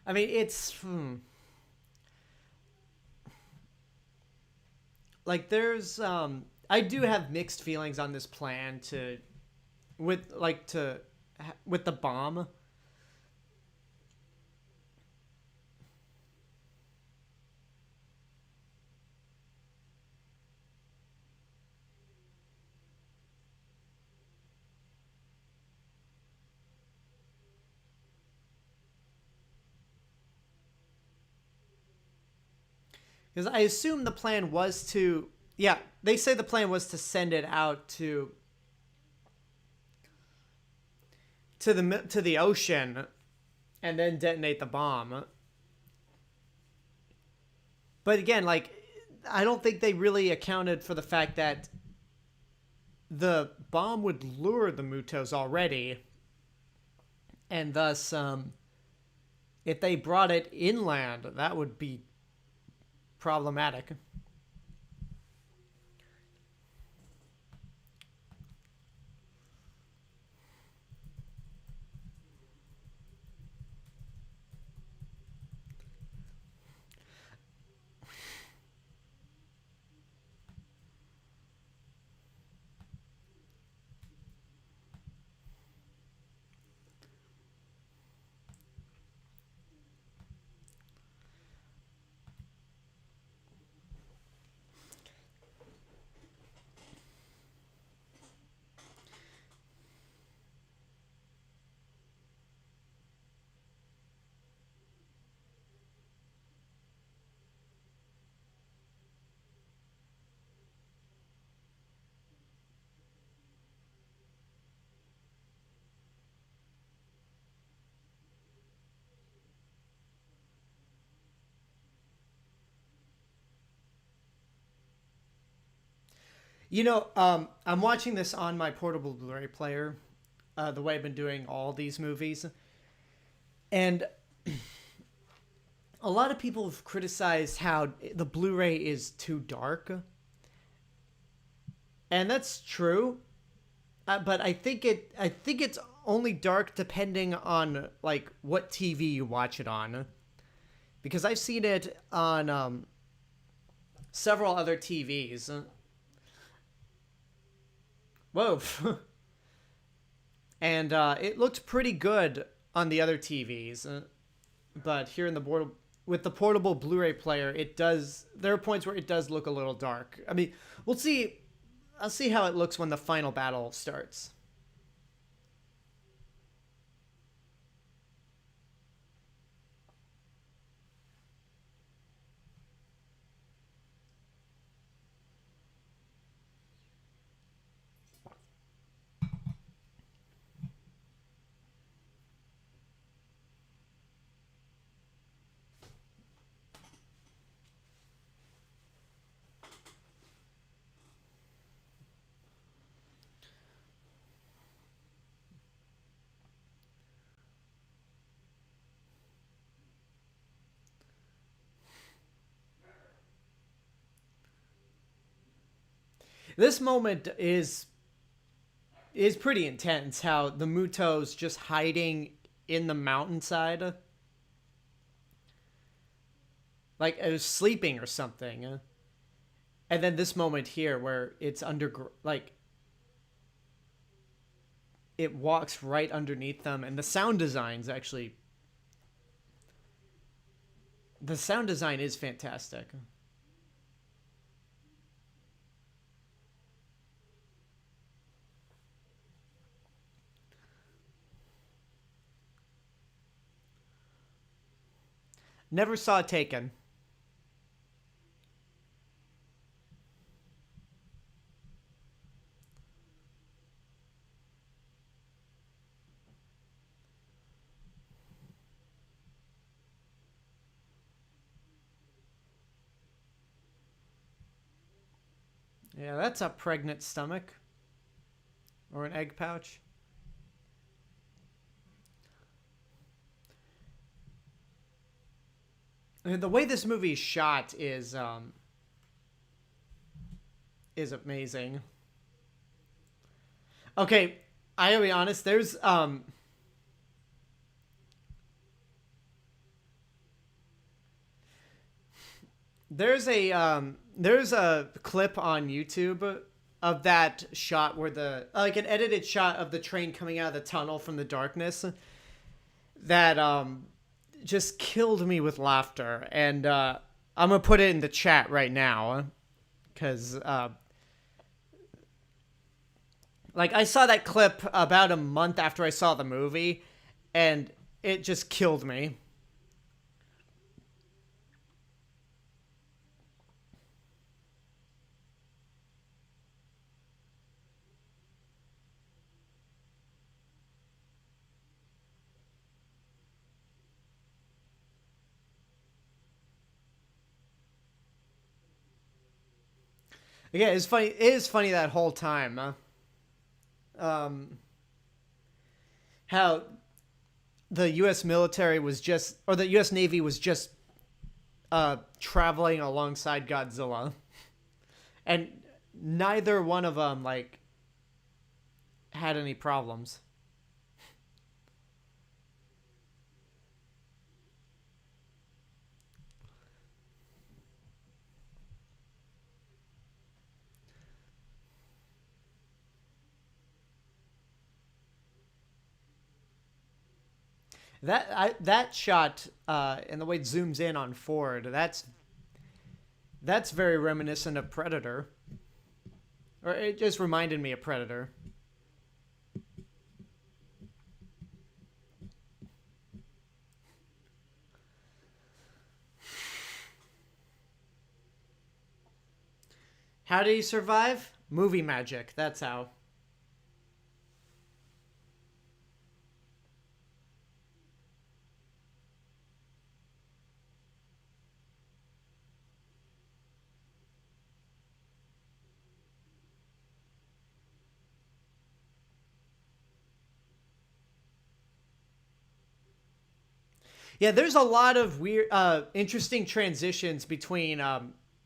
I mean, like there's I do have mixed feelings on this plan to with like to with the bomb. Because I assume the plan was to, yeah, they say the plan was to send it out to the ocean and then detonate the bomb. But again, like I don't think they really accounted for the fact that the bomb would lure the Mutos already, and thus, if they brought it inland, that would be problematic. I'm watching this on my portable Blu-ray player, the way I've been doing all these movies, and a lot of people have criticized how the Blu-ray is too dark, and that's true. But I think it's only dark depending on like what TV you watch it on, because I've seen it on several other TVs. Whoa. And it looked pretty good on the other TVs, but here in the board with the portable Blu-ray player, it does. There are points where it does look a little dark. I mean, we'll see. I'll see how it looks when the final battle starts. This moment is pretty intense. How the Muto's just hiding in the mountainside, like it was sleeping or something, and then this moment here where it's under like it walks right underneath them, and the sound design is fantastic. Never saw Taken. Yeah, that's a pregnant stomach or an egg pouch. And the way this movie is shot is amazing. Okay, I gotta be honest. There's a clip on YouTube of that shot where the like an edited shot of the train coming out of the tunnel from the darkness that just killed me with laughter, and I'm gonna put it in the chat right now because like I saw that clip about a month after I saw the movie, and it just killed me. Yeah, it's funny. It is funny that whole time. Um, how the U.S. military was just, or the U.S. Navy was just traveling alongside Godzilla, and neither one of them like had any problems. That shot and the way it zooms in on Ford, that's very reminiscent of Predator, or it just reminded me of Predator. How did he survive? Movie magic. That's how. Yeah, there's a lot of weird, interesting transitions between,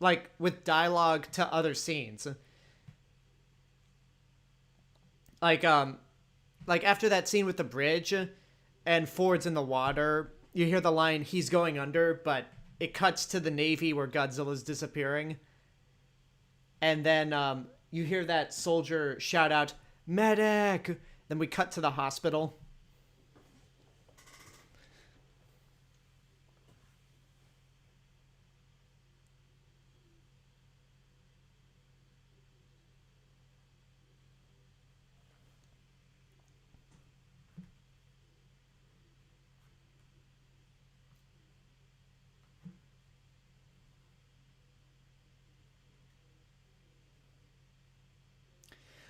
like with dialogue to other scenes. Like, like after that scene with the bridge, and Ford's in the water, you hear the line "He's going under," but it cuts to the Navy where Godzilla's disappearing, and then you hear that soldier shout out "Medic!" Then we cut to the hospital.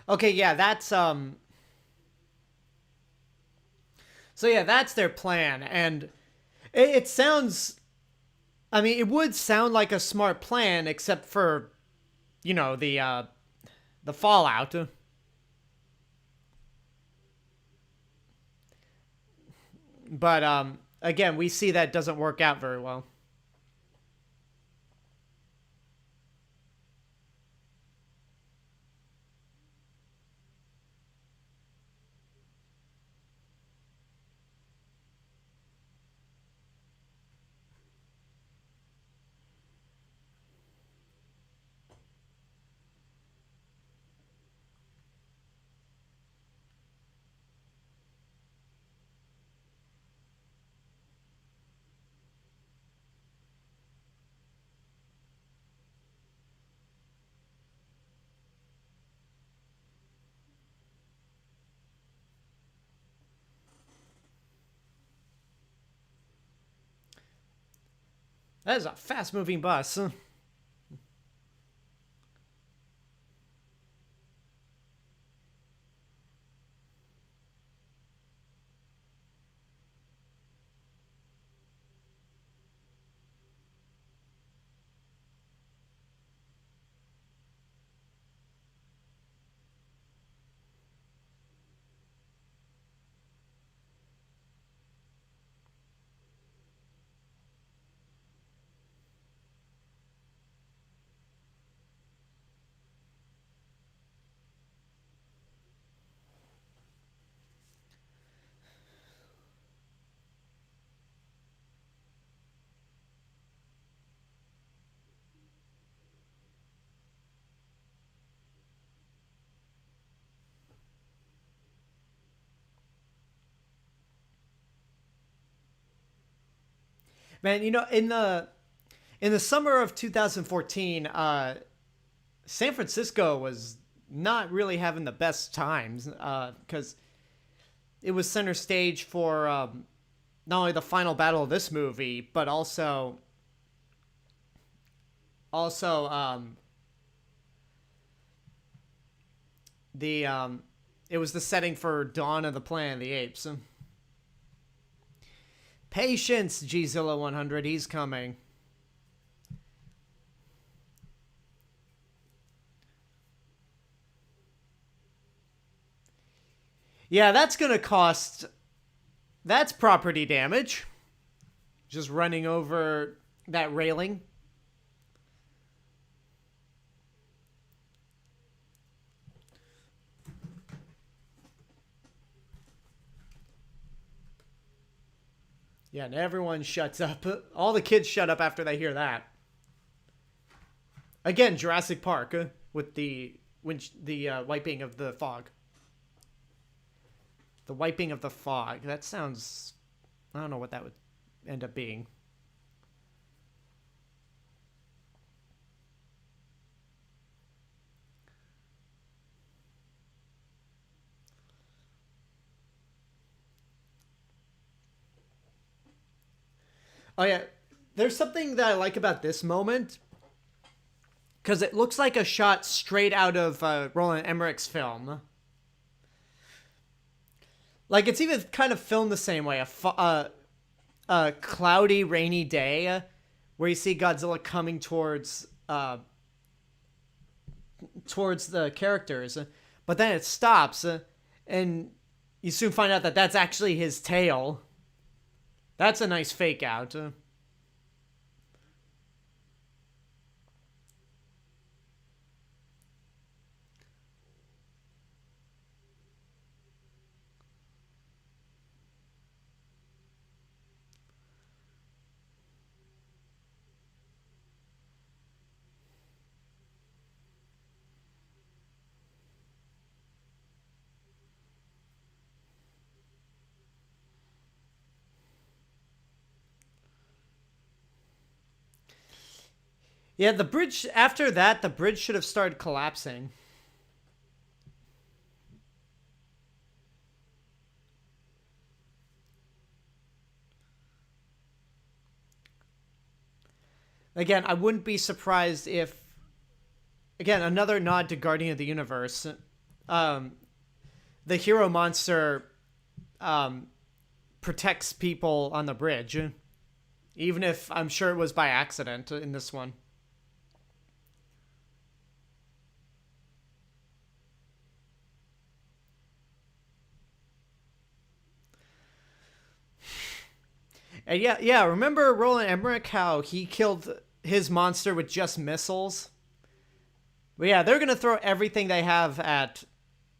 Okay, yeah, that's so yeah, that's their plan, and it sounds. I mean, it would sound like a smart plan, except for the fallout. But again, we see that doesn't work out very well. That is a fast-moving bus. Man, in the summer of 2014, San Francisco was not really having the best times because it was center stage for not only the final battle of this movie, but also the it was the setting for Dawn of the Planet of the Apes. Patience, Gzilla 100, he's coming. Yeah, that's gonna cost. That's property damage. Just running over that railing. Yeah, and everyone shuts up. All the kids shut up after they hear that. Again, Jurassic Park with the wiping of the fog. The wiping of the fog. That sounds. I don't know what that would end up being. Oh yeah, there's something that I like about this moment because it looks like a shot straight out of Roland Emmerich's film. Like it's even kind of filmed the same way. A cloudy, rainy day where you see Godzilla coming towards the characters, but then it stops, and you soon find out that that's actually his tail That's a nice fake out. Yeah, the bridge, after that, the bridge should have started collapsing. Again, I wouldn't be surprised if, again, another nod to Guardian of the Universe. Um, the hero monster um, protects people on the bridge, even if I'm sure it was by accident in this one. And yeah, remember Roland Emmerich, how he killed his monster with just missiles? But yeah, they're gonna throw everything they have at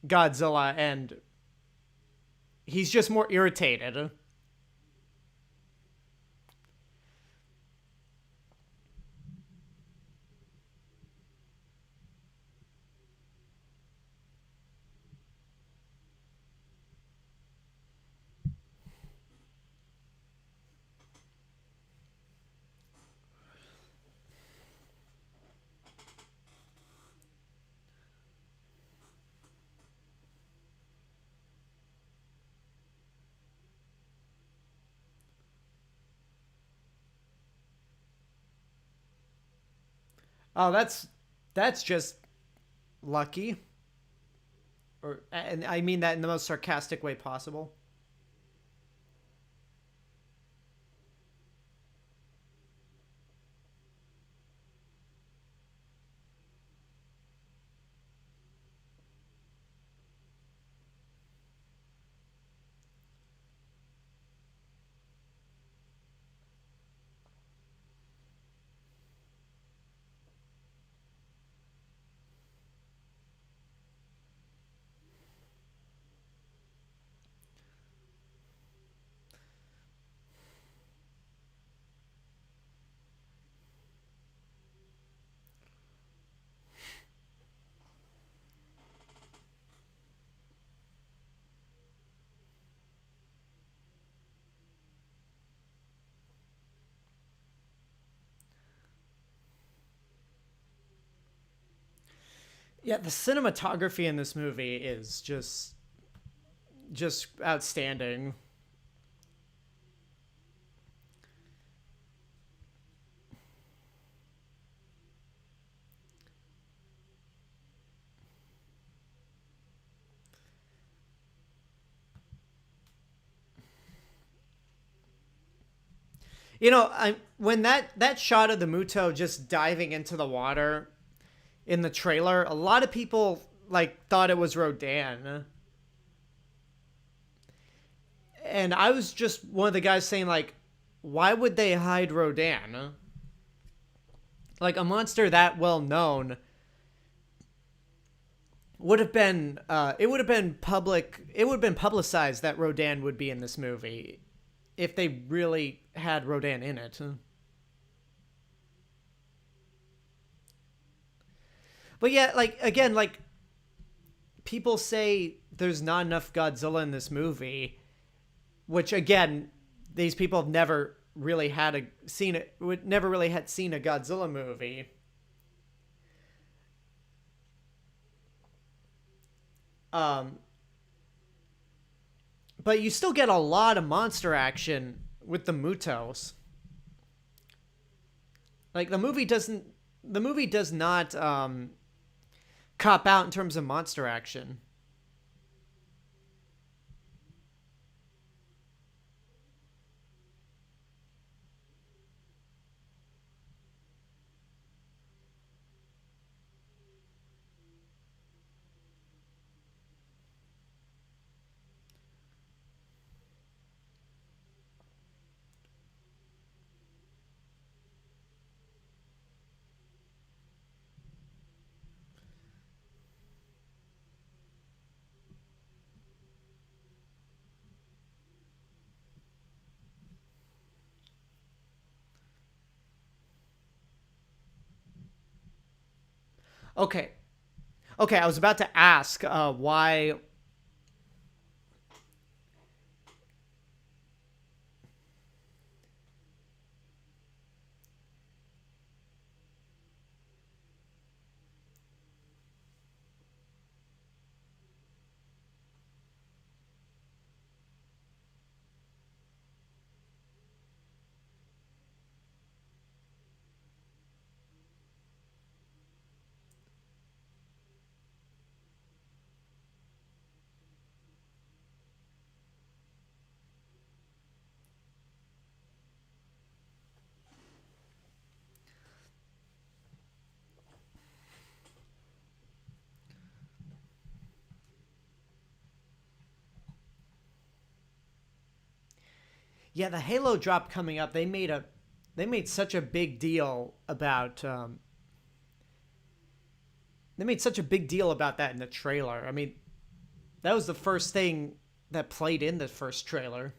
Godzilla, and he's just more irritated. Oh, that's just lucky, or and I mean that in the most sarcastic way possible. Yeah, the cinematography in this movie is just outstanding. You know, I when that shot of the Muto just diving into the water in the trailer, a lot of people like thought it was Rodan. And I was just one of the guys saying like, why would they hide Rodan? Like a monster that well known would have been it would have been public it would have been publicized that Rodan would be in this movie if they really had Rodan in it. But yeah, like again, like people say there's not enough Godzilla in this movie, which again, these people have never really had a seen it would never really had seen a Godzilla movie. Um but you still get a lot of monster action with the Mutos. Like the movie does not cop out in terms of monster action. Okay. Okay, I was about to ask why. Yeah, the Halo drop coming up. They made such a big deal about they made such a big deal about that in the trailer. I mean, that was the first thing that played in the first trailer.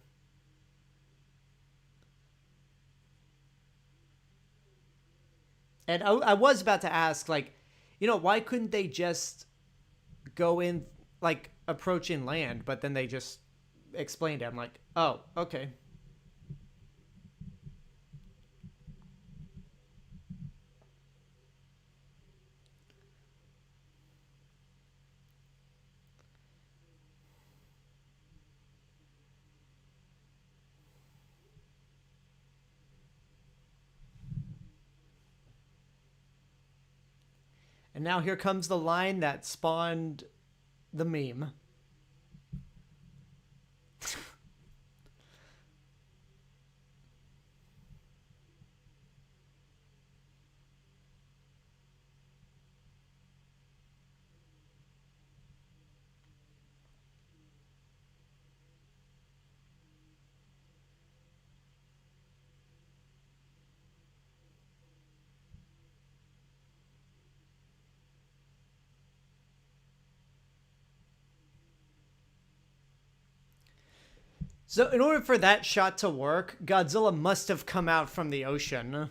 And I was about to ask, like, why couldn't they just go in, like, approach inland? But then they just explained it. I'm like, oh, okay. And now here comes the line that spawned the meme. So, in order for that shot to work, Godzilla must have come out from the ocean. And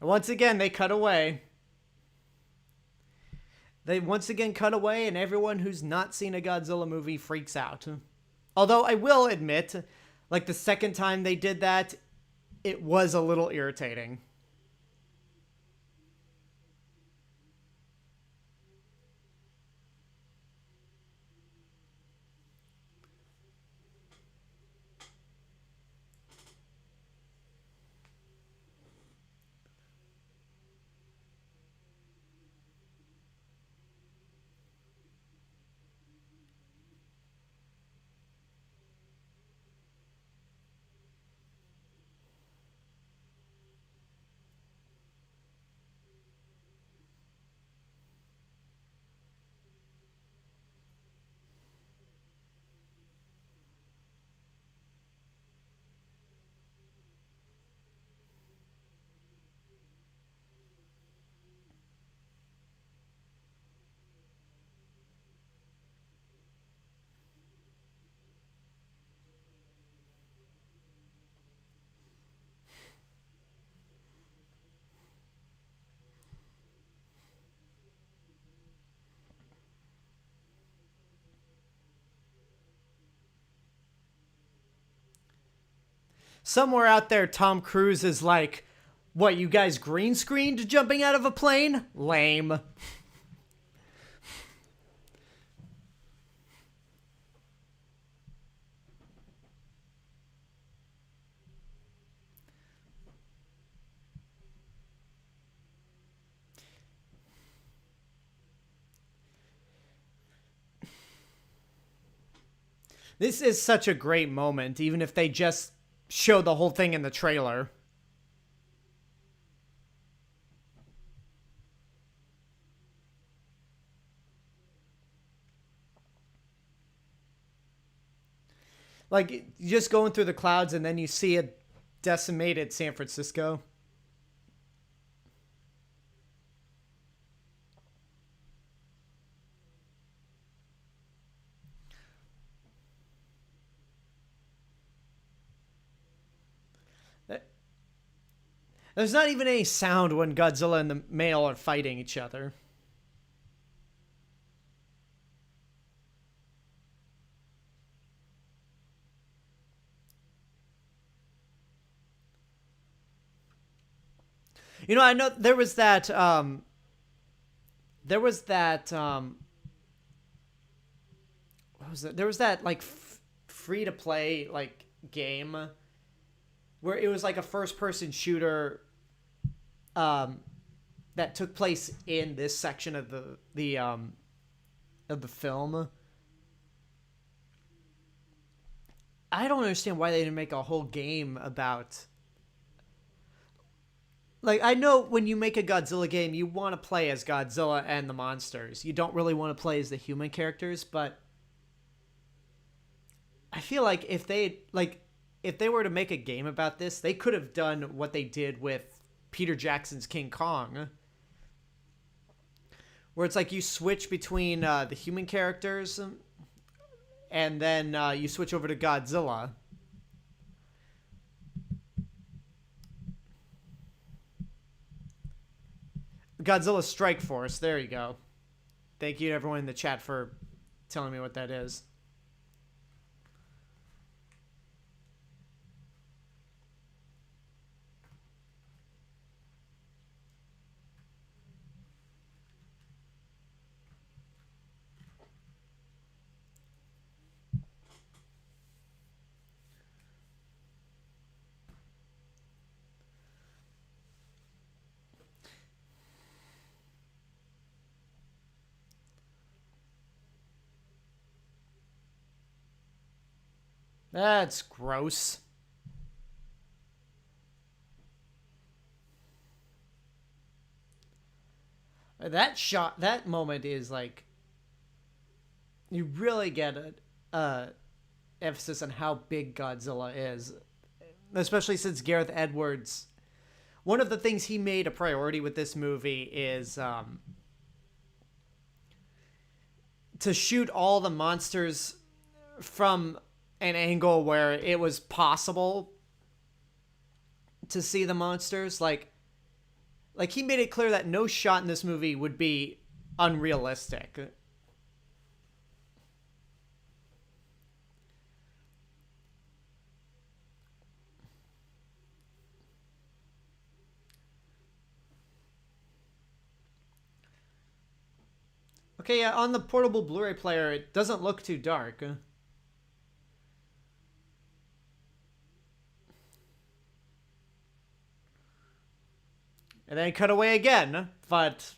once again, they cut away. They once again cut away, and everyone who's not seen a Godzilla movie freaks out. Although, I will admit, like the second time they did that, it was a little irritating. Somewhere out there, Tom Cruise is like, what, you guys green screened jumping out of a plane? Lame. This is such a great moment, even if they just show the whole thing in the trailer. Like, just going through the clouds and then you see a decimated San Francisco. There's not even any sound when Godzilla and the male are fighting each other. You know, I know there was that what was it? There was that like free to play like game where it was like a first person shooter um that took place in this section of the film. I don't understand why they didn't make a whole game about, like, I know when you make a Godzilla game, you want to play as Godzilla and the monsters. You don't really want to play as the human characters, but I feel like if they were to make a game about this, they could have done what they did with Peter Jackson's King Kong, where it's like you switch between the human characters and then you switch over to Godzilla. Godzilla Strike Force. There you go. Thank you to everyone in the chat for telling me what that is. That's gross. That moment is like, you really get a emphasis on how big Godzilla is, especially since Gareth Edwards. One of the things he made a priority with this movie is to shoot all the monsters from an angle where it was possible to see the monsters. Like he made it clear that no shot in this movie would be unrealistic. Okay, yeah, on the portable Blu-ray player, it doesn't look too dark. And then cut away again, but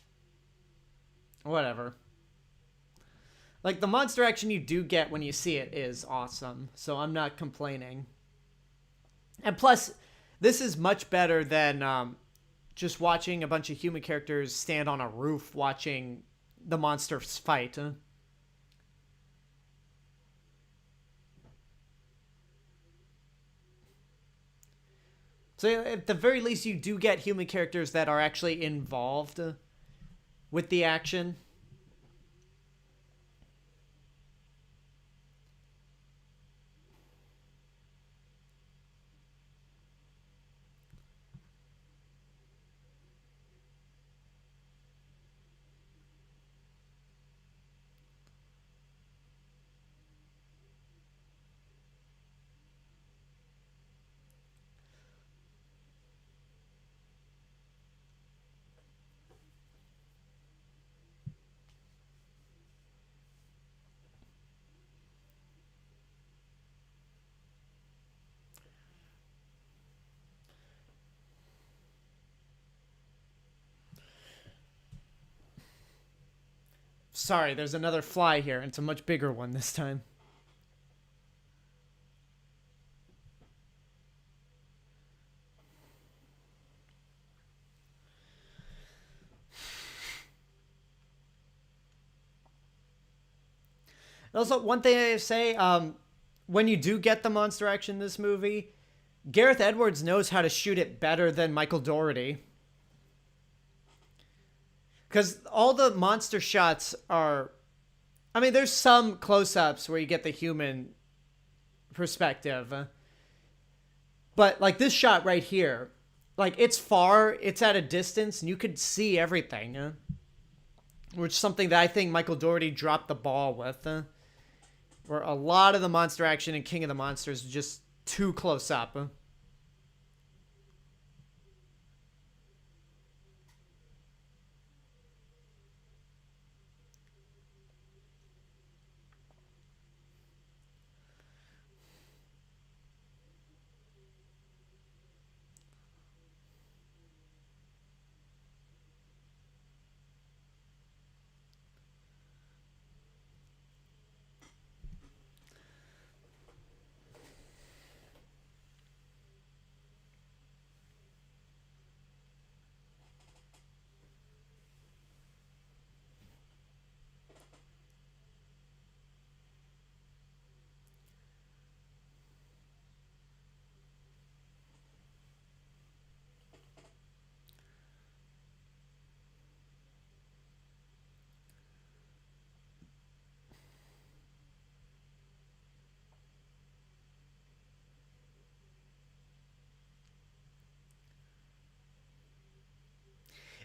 whatever. Like, the monster action you do get when you see it is awesome, so I'm not complaining. And plus, this is much better than just watching a bunch of human characters stand on a roof watching the monsters fight. So at the very least, you do get human characters that are actually involved with the action. Sorry, there's another fly here, and it's a much bigger one this time. Also, one thing I say, when you do get the monster action in this movie, Gareth Edwards knows how to shoot it better than Michael Dougherty. Because all the monster shots are... I mean, there's some close-ups where you get the human perspective. But, like, this shot right here, like it's far, it's at a distance, and you could see everything. Which is something that I think Michael Dougherty dropped the ball with. Where a lot of the monster action in King of the Monsters is just too close up.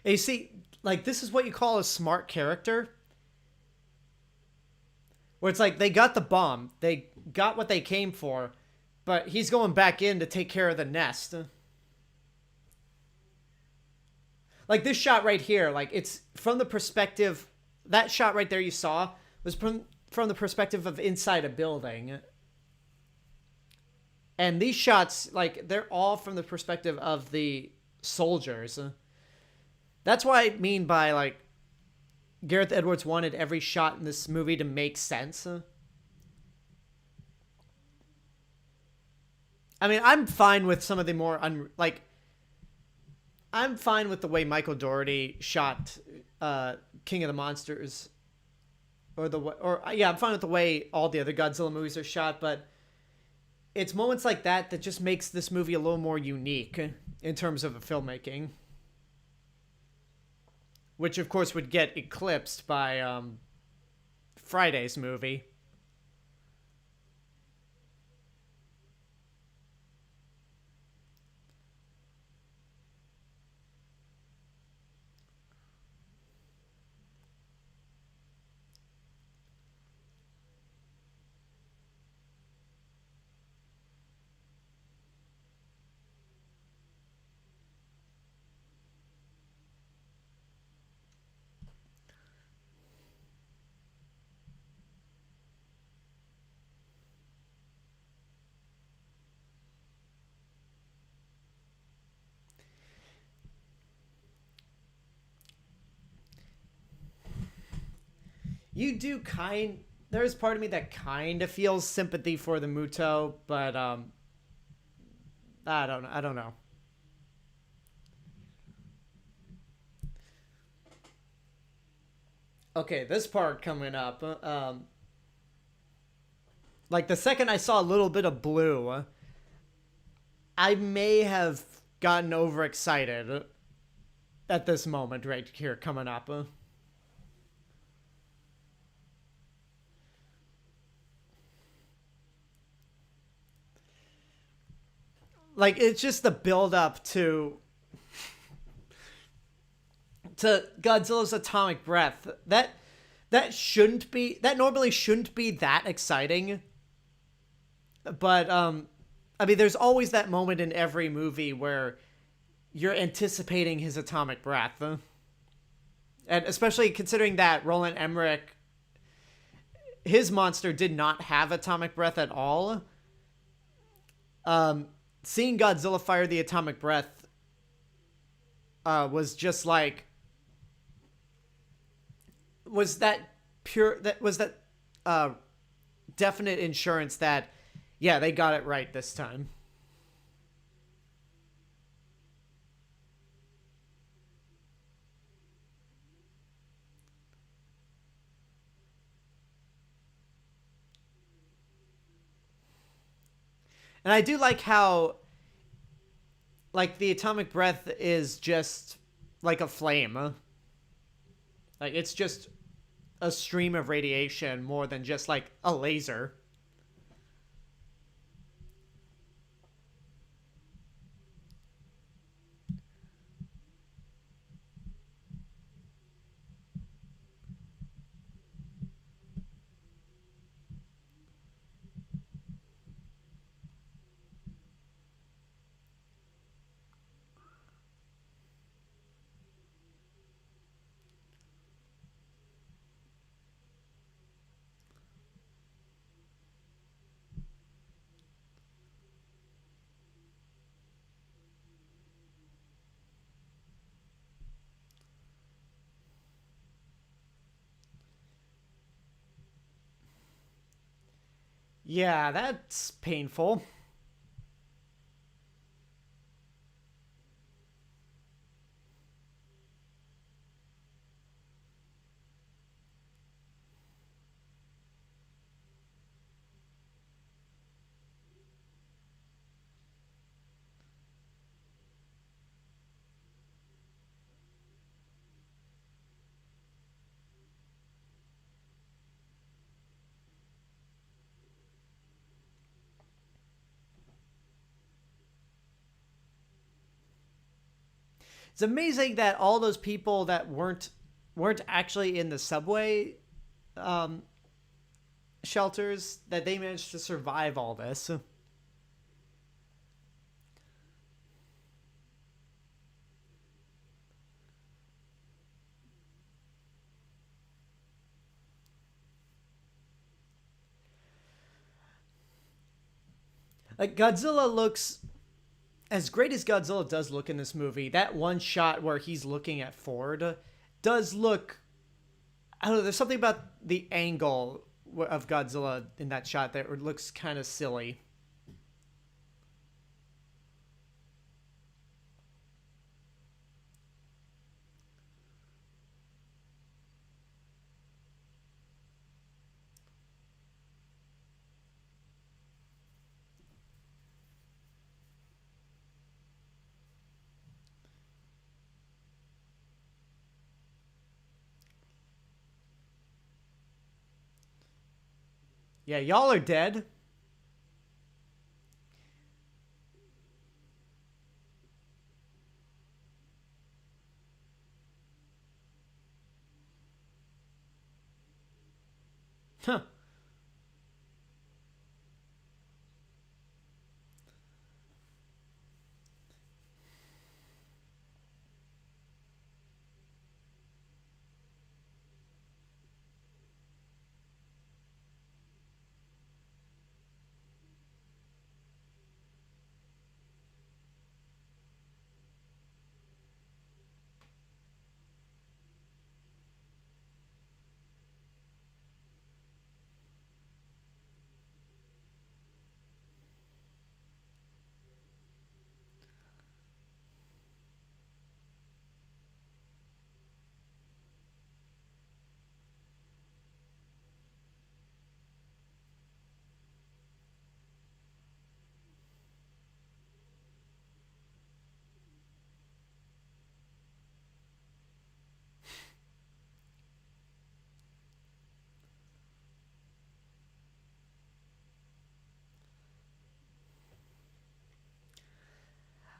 And you see, like, this is what you call a smart character. Where it's like, they got the bomb. They got what they came for. But he's going back in to take care of the nest. Like, this shot right here, like, it's from the perspective... That shot right there you saw was from the perspective of inside a building. And these shots, like, they're all from the perspective of the soldiers. That's what I mean by, like, Gareth Edwards wanted every shot in this movie to make sense. I mean, I'm fine with some of the more, I'm fine with the way Michael Dougherty shot King of the Monsters. I'm fine with the way all the other Godzilla movies are shot, but it's moments like that that just makes this movie a little more unique in terms of filmmaking. Which, of course, would get eclipsed by Friday's movie. You do there's part of me that kind of feels sympathy for the Muto, but I don't know. Okay, this part coming up. Like the second I saw a little bit of blue, I may have gotten overexcited at this moment right here coming up. Like, it's just the build up to Godzilla's atomic breath. That normally shouldn't be that exciting. But I mean, there's always that moment in every movie where you're anticipating his atomic breath. And especially considering that Roland Emmerich, his monster did not have atomic breath at all. Seeing Godzilla fire the atomic breath was just like, was that definite insurance that, yeah, they got it right this time. And I do like how, like, the atomic breath is just like a flame. Like, it's just a stream of radiation more than just, like, a laser. Yeah, that's painful. It's amazing that all those people that weren't actually in the subway um, shelters that they managed to survive all this. Like Godzilla looks as great as Godzilla does look in this movie. That one shot where he's looking at Ford does look. I don't know. There's something about the angle of Godzilla in that shot that looks kind of silly. Yeah, y'all are dead. Huh.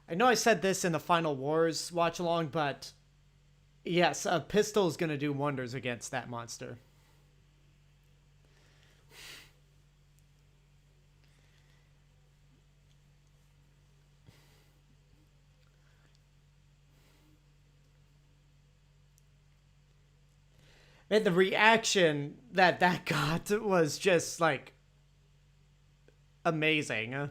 I know I said this in the Final Wars watch along, but yes, a pistol is going to do wonders against that monster. And the reaction that that got was just like amazing.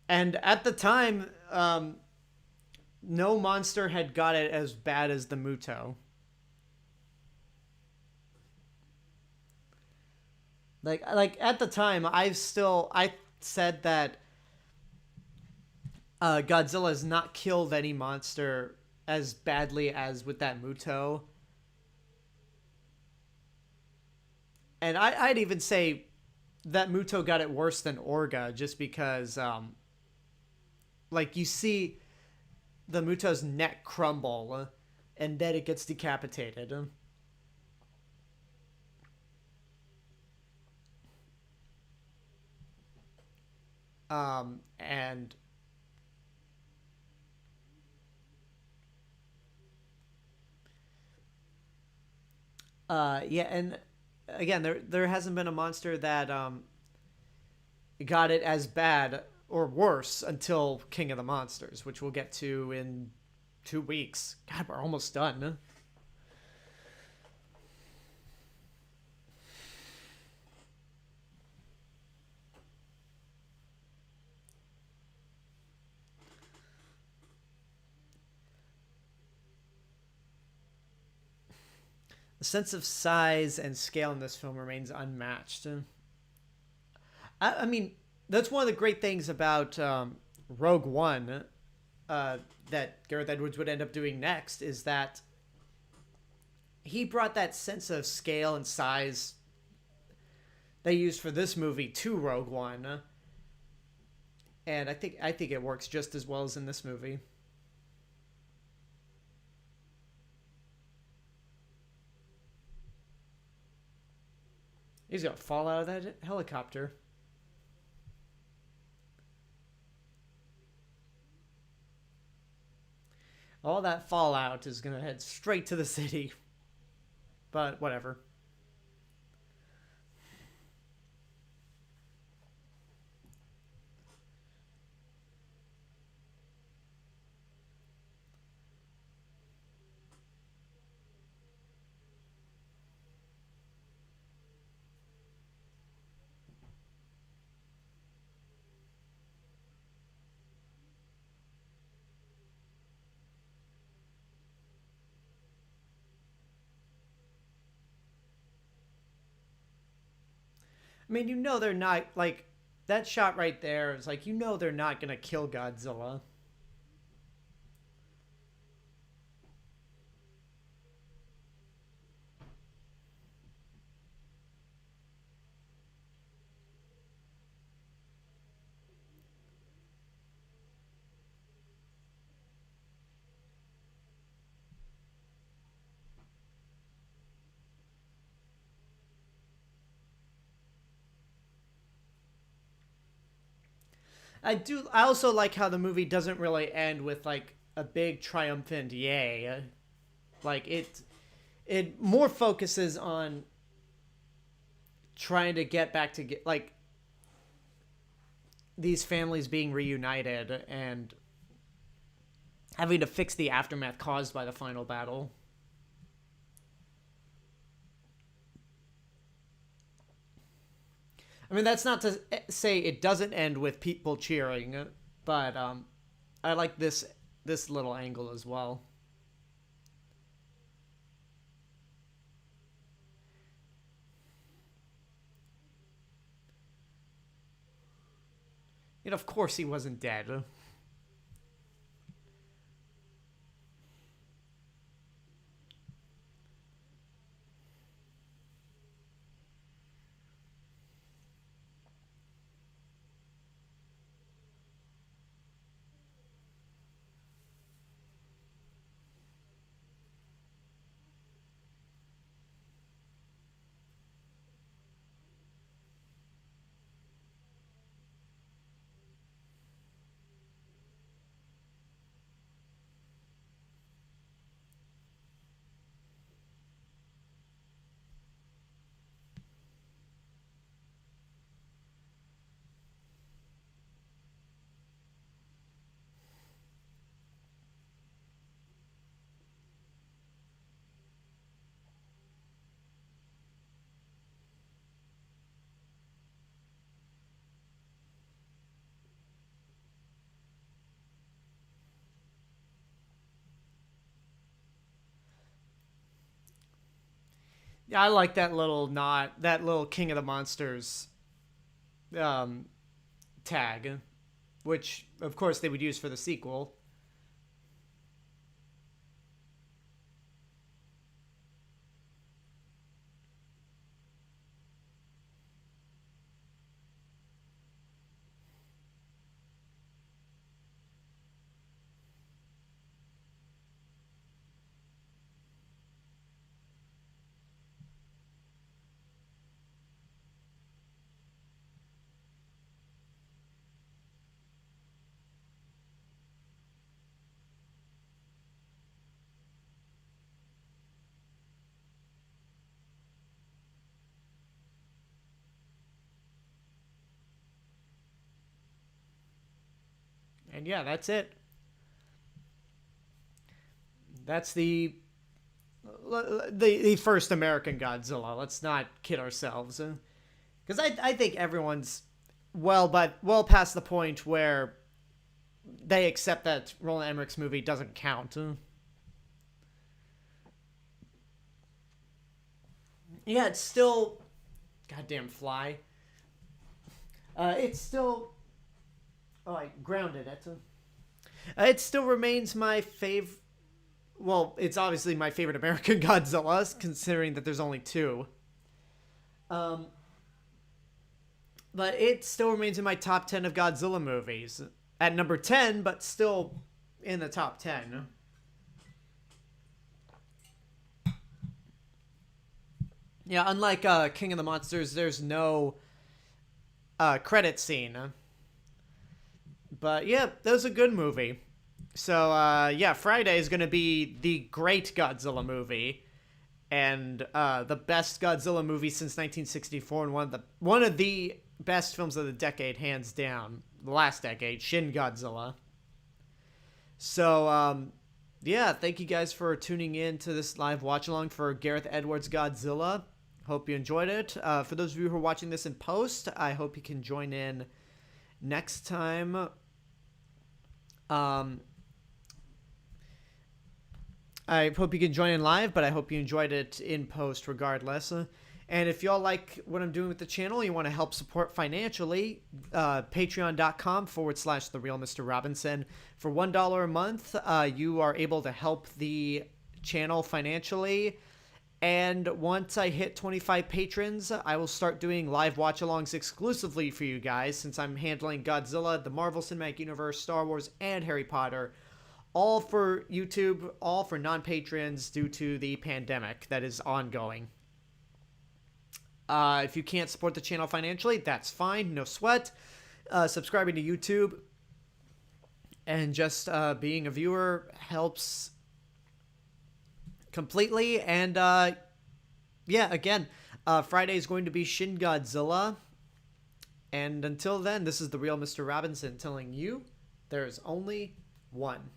And at the time, no monster had got it as bad as the Muto. Like at the time, I said that Godzilla has not killed any monster as badly as with that Muto, and I'd even say that Muto got it worse than Orga just because, like you see the Muto's neck crumble, and then it gets decapitated. And yeah, and again, there hasn't been a monster that got it as bad or worse until King of the Monsters, which we'll get to in 2 weeks. God, we're almost done. The sense of size and scale in this film remains unmatched. I mean, that's one of the great things about Rogue One that Gareth Edwards would end up doing next, is that he brought that sense of scale and size they used for this movie to Rogue One, and I think it works just as well as in this movie. He's gonna fall out of that helicopter. All that fallout is gonna head straight to the city. But whatever. I mean, they're not, like, that shot right there is like, they're not gonna kill Godzilla. I also like how the movie doesn't really end with like a big triumphant yay. Like it more focuses on trying to get back to get like these families being reunited and having to fix the aftermath caused by the final battle. I mean, that's not to say it doesn't end with people cheering, but I like this little angle as well. Of course he wasn't dead. Yeah, I like that little nod, that little King of the Monsters um, tag, which of course they would use for the sequel. And yeah, that's it. That's the first American Godzilla. Let's not kid ourselves, because I think everyone's well past the point where they accept that Roland Emmerich's movie doesn't count. Yeah, it's still... Goddamn fly. It's still... Oh, I grounded it. It still remains my favorite... Well, it's obviously my favorite American Godzilla, considering that there's only two. But it still remains in my top 10 of Godzilla movies. At number 10, but still in the top 10. Yeah, unlike King of the Monsters, there's no credit scene. But yeah, that was a good movie. So yeah, Friday is going to be the great Godzilla movie. And the best Godzilla movie since 1964, and one of the best films of the decade, hands down. The last decade, Shin Godzilla. So, yeah, thank you guys for tuning in to this live watch-along for Gareth Edwards' Godzilla. Hope you enjoyed it. For those of you who are watching this in post, I hope you can join in next time. I hope you can join in live, but I hope you enjoyed it in post regardless. And if y'all like what I'm doing with the channel, you want to help support financially, patreon.com/TheRealMrRobinson. For $1 a month, you are able to help the channel financially. And once I hit 25 patrons, I will start doing live watch-alongs exclusively for you guys, since I'm handling Godzilla, the Marvel Cinematic Universe, Star Wars, and Harry Potter. All for YouTube, all for non-patrons due to the pandemic that is ongoing. If you can't support the channel financially, that's fine, no sweat. Subscribing to YouTube and just being a viewer helps completely. And yeah, again, Friday is going to be Shin Godzilla. And until then, this is the real Mr. Robinson telling you there's only one.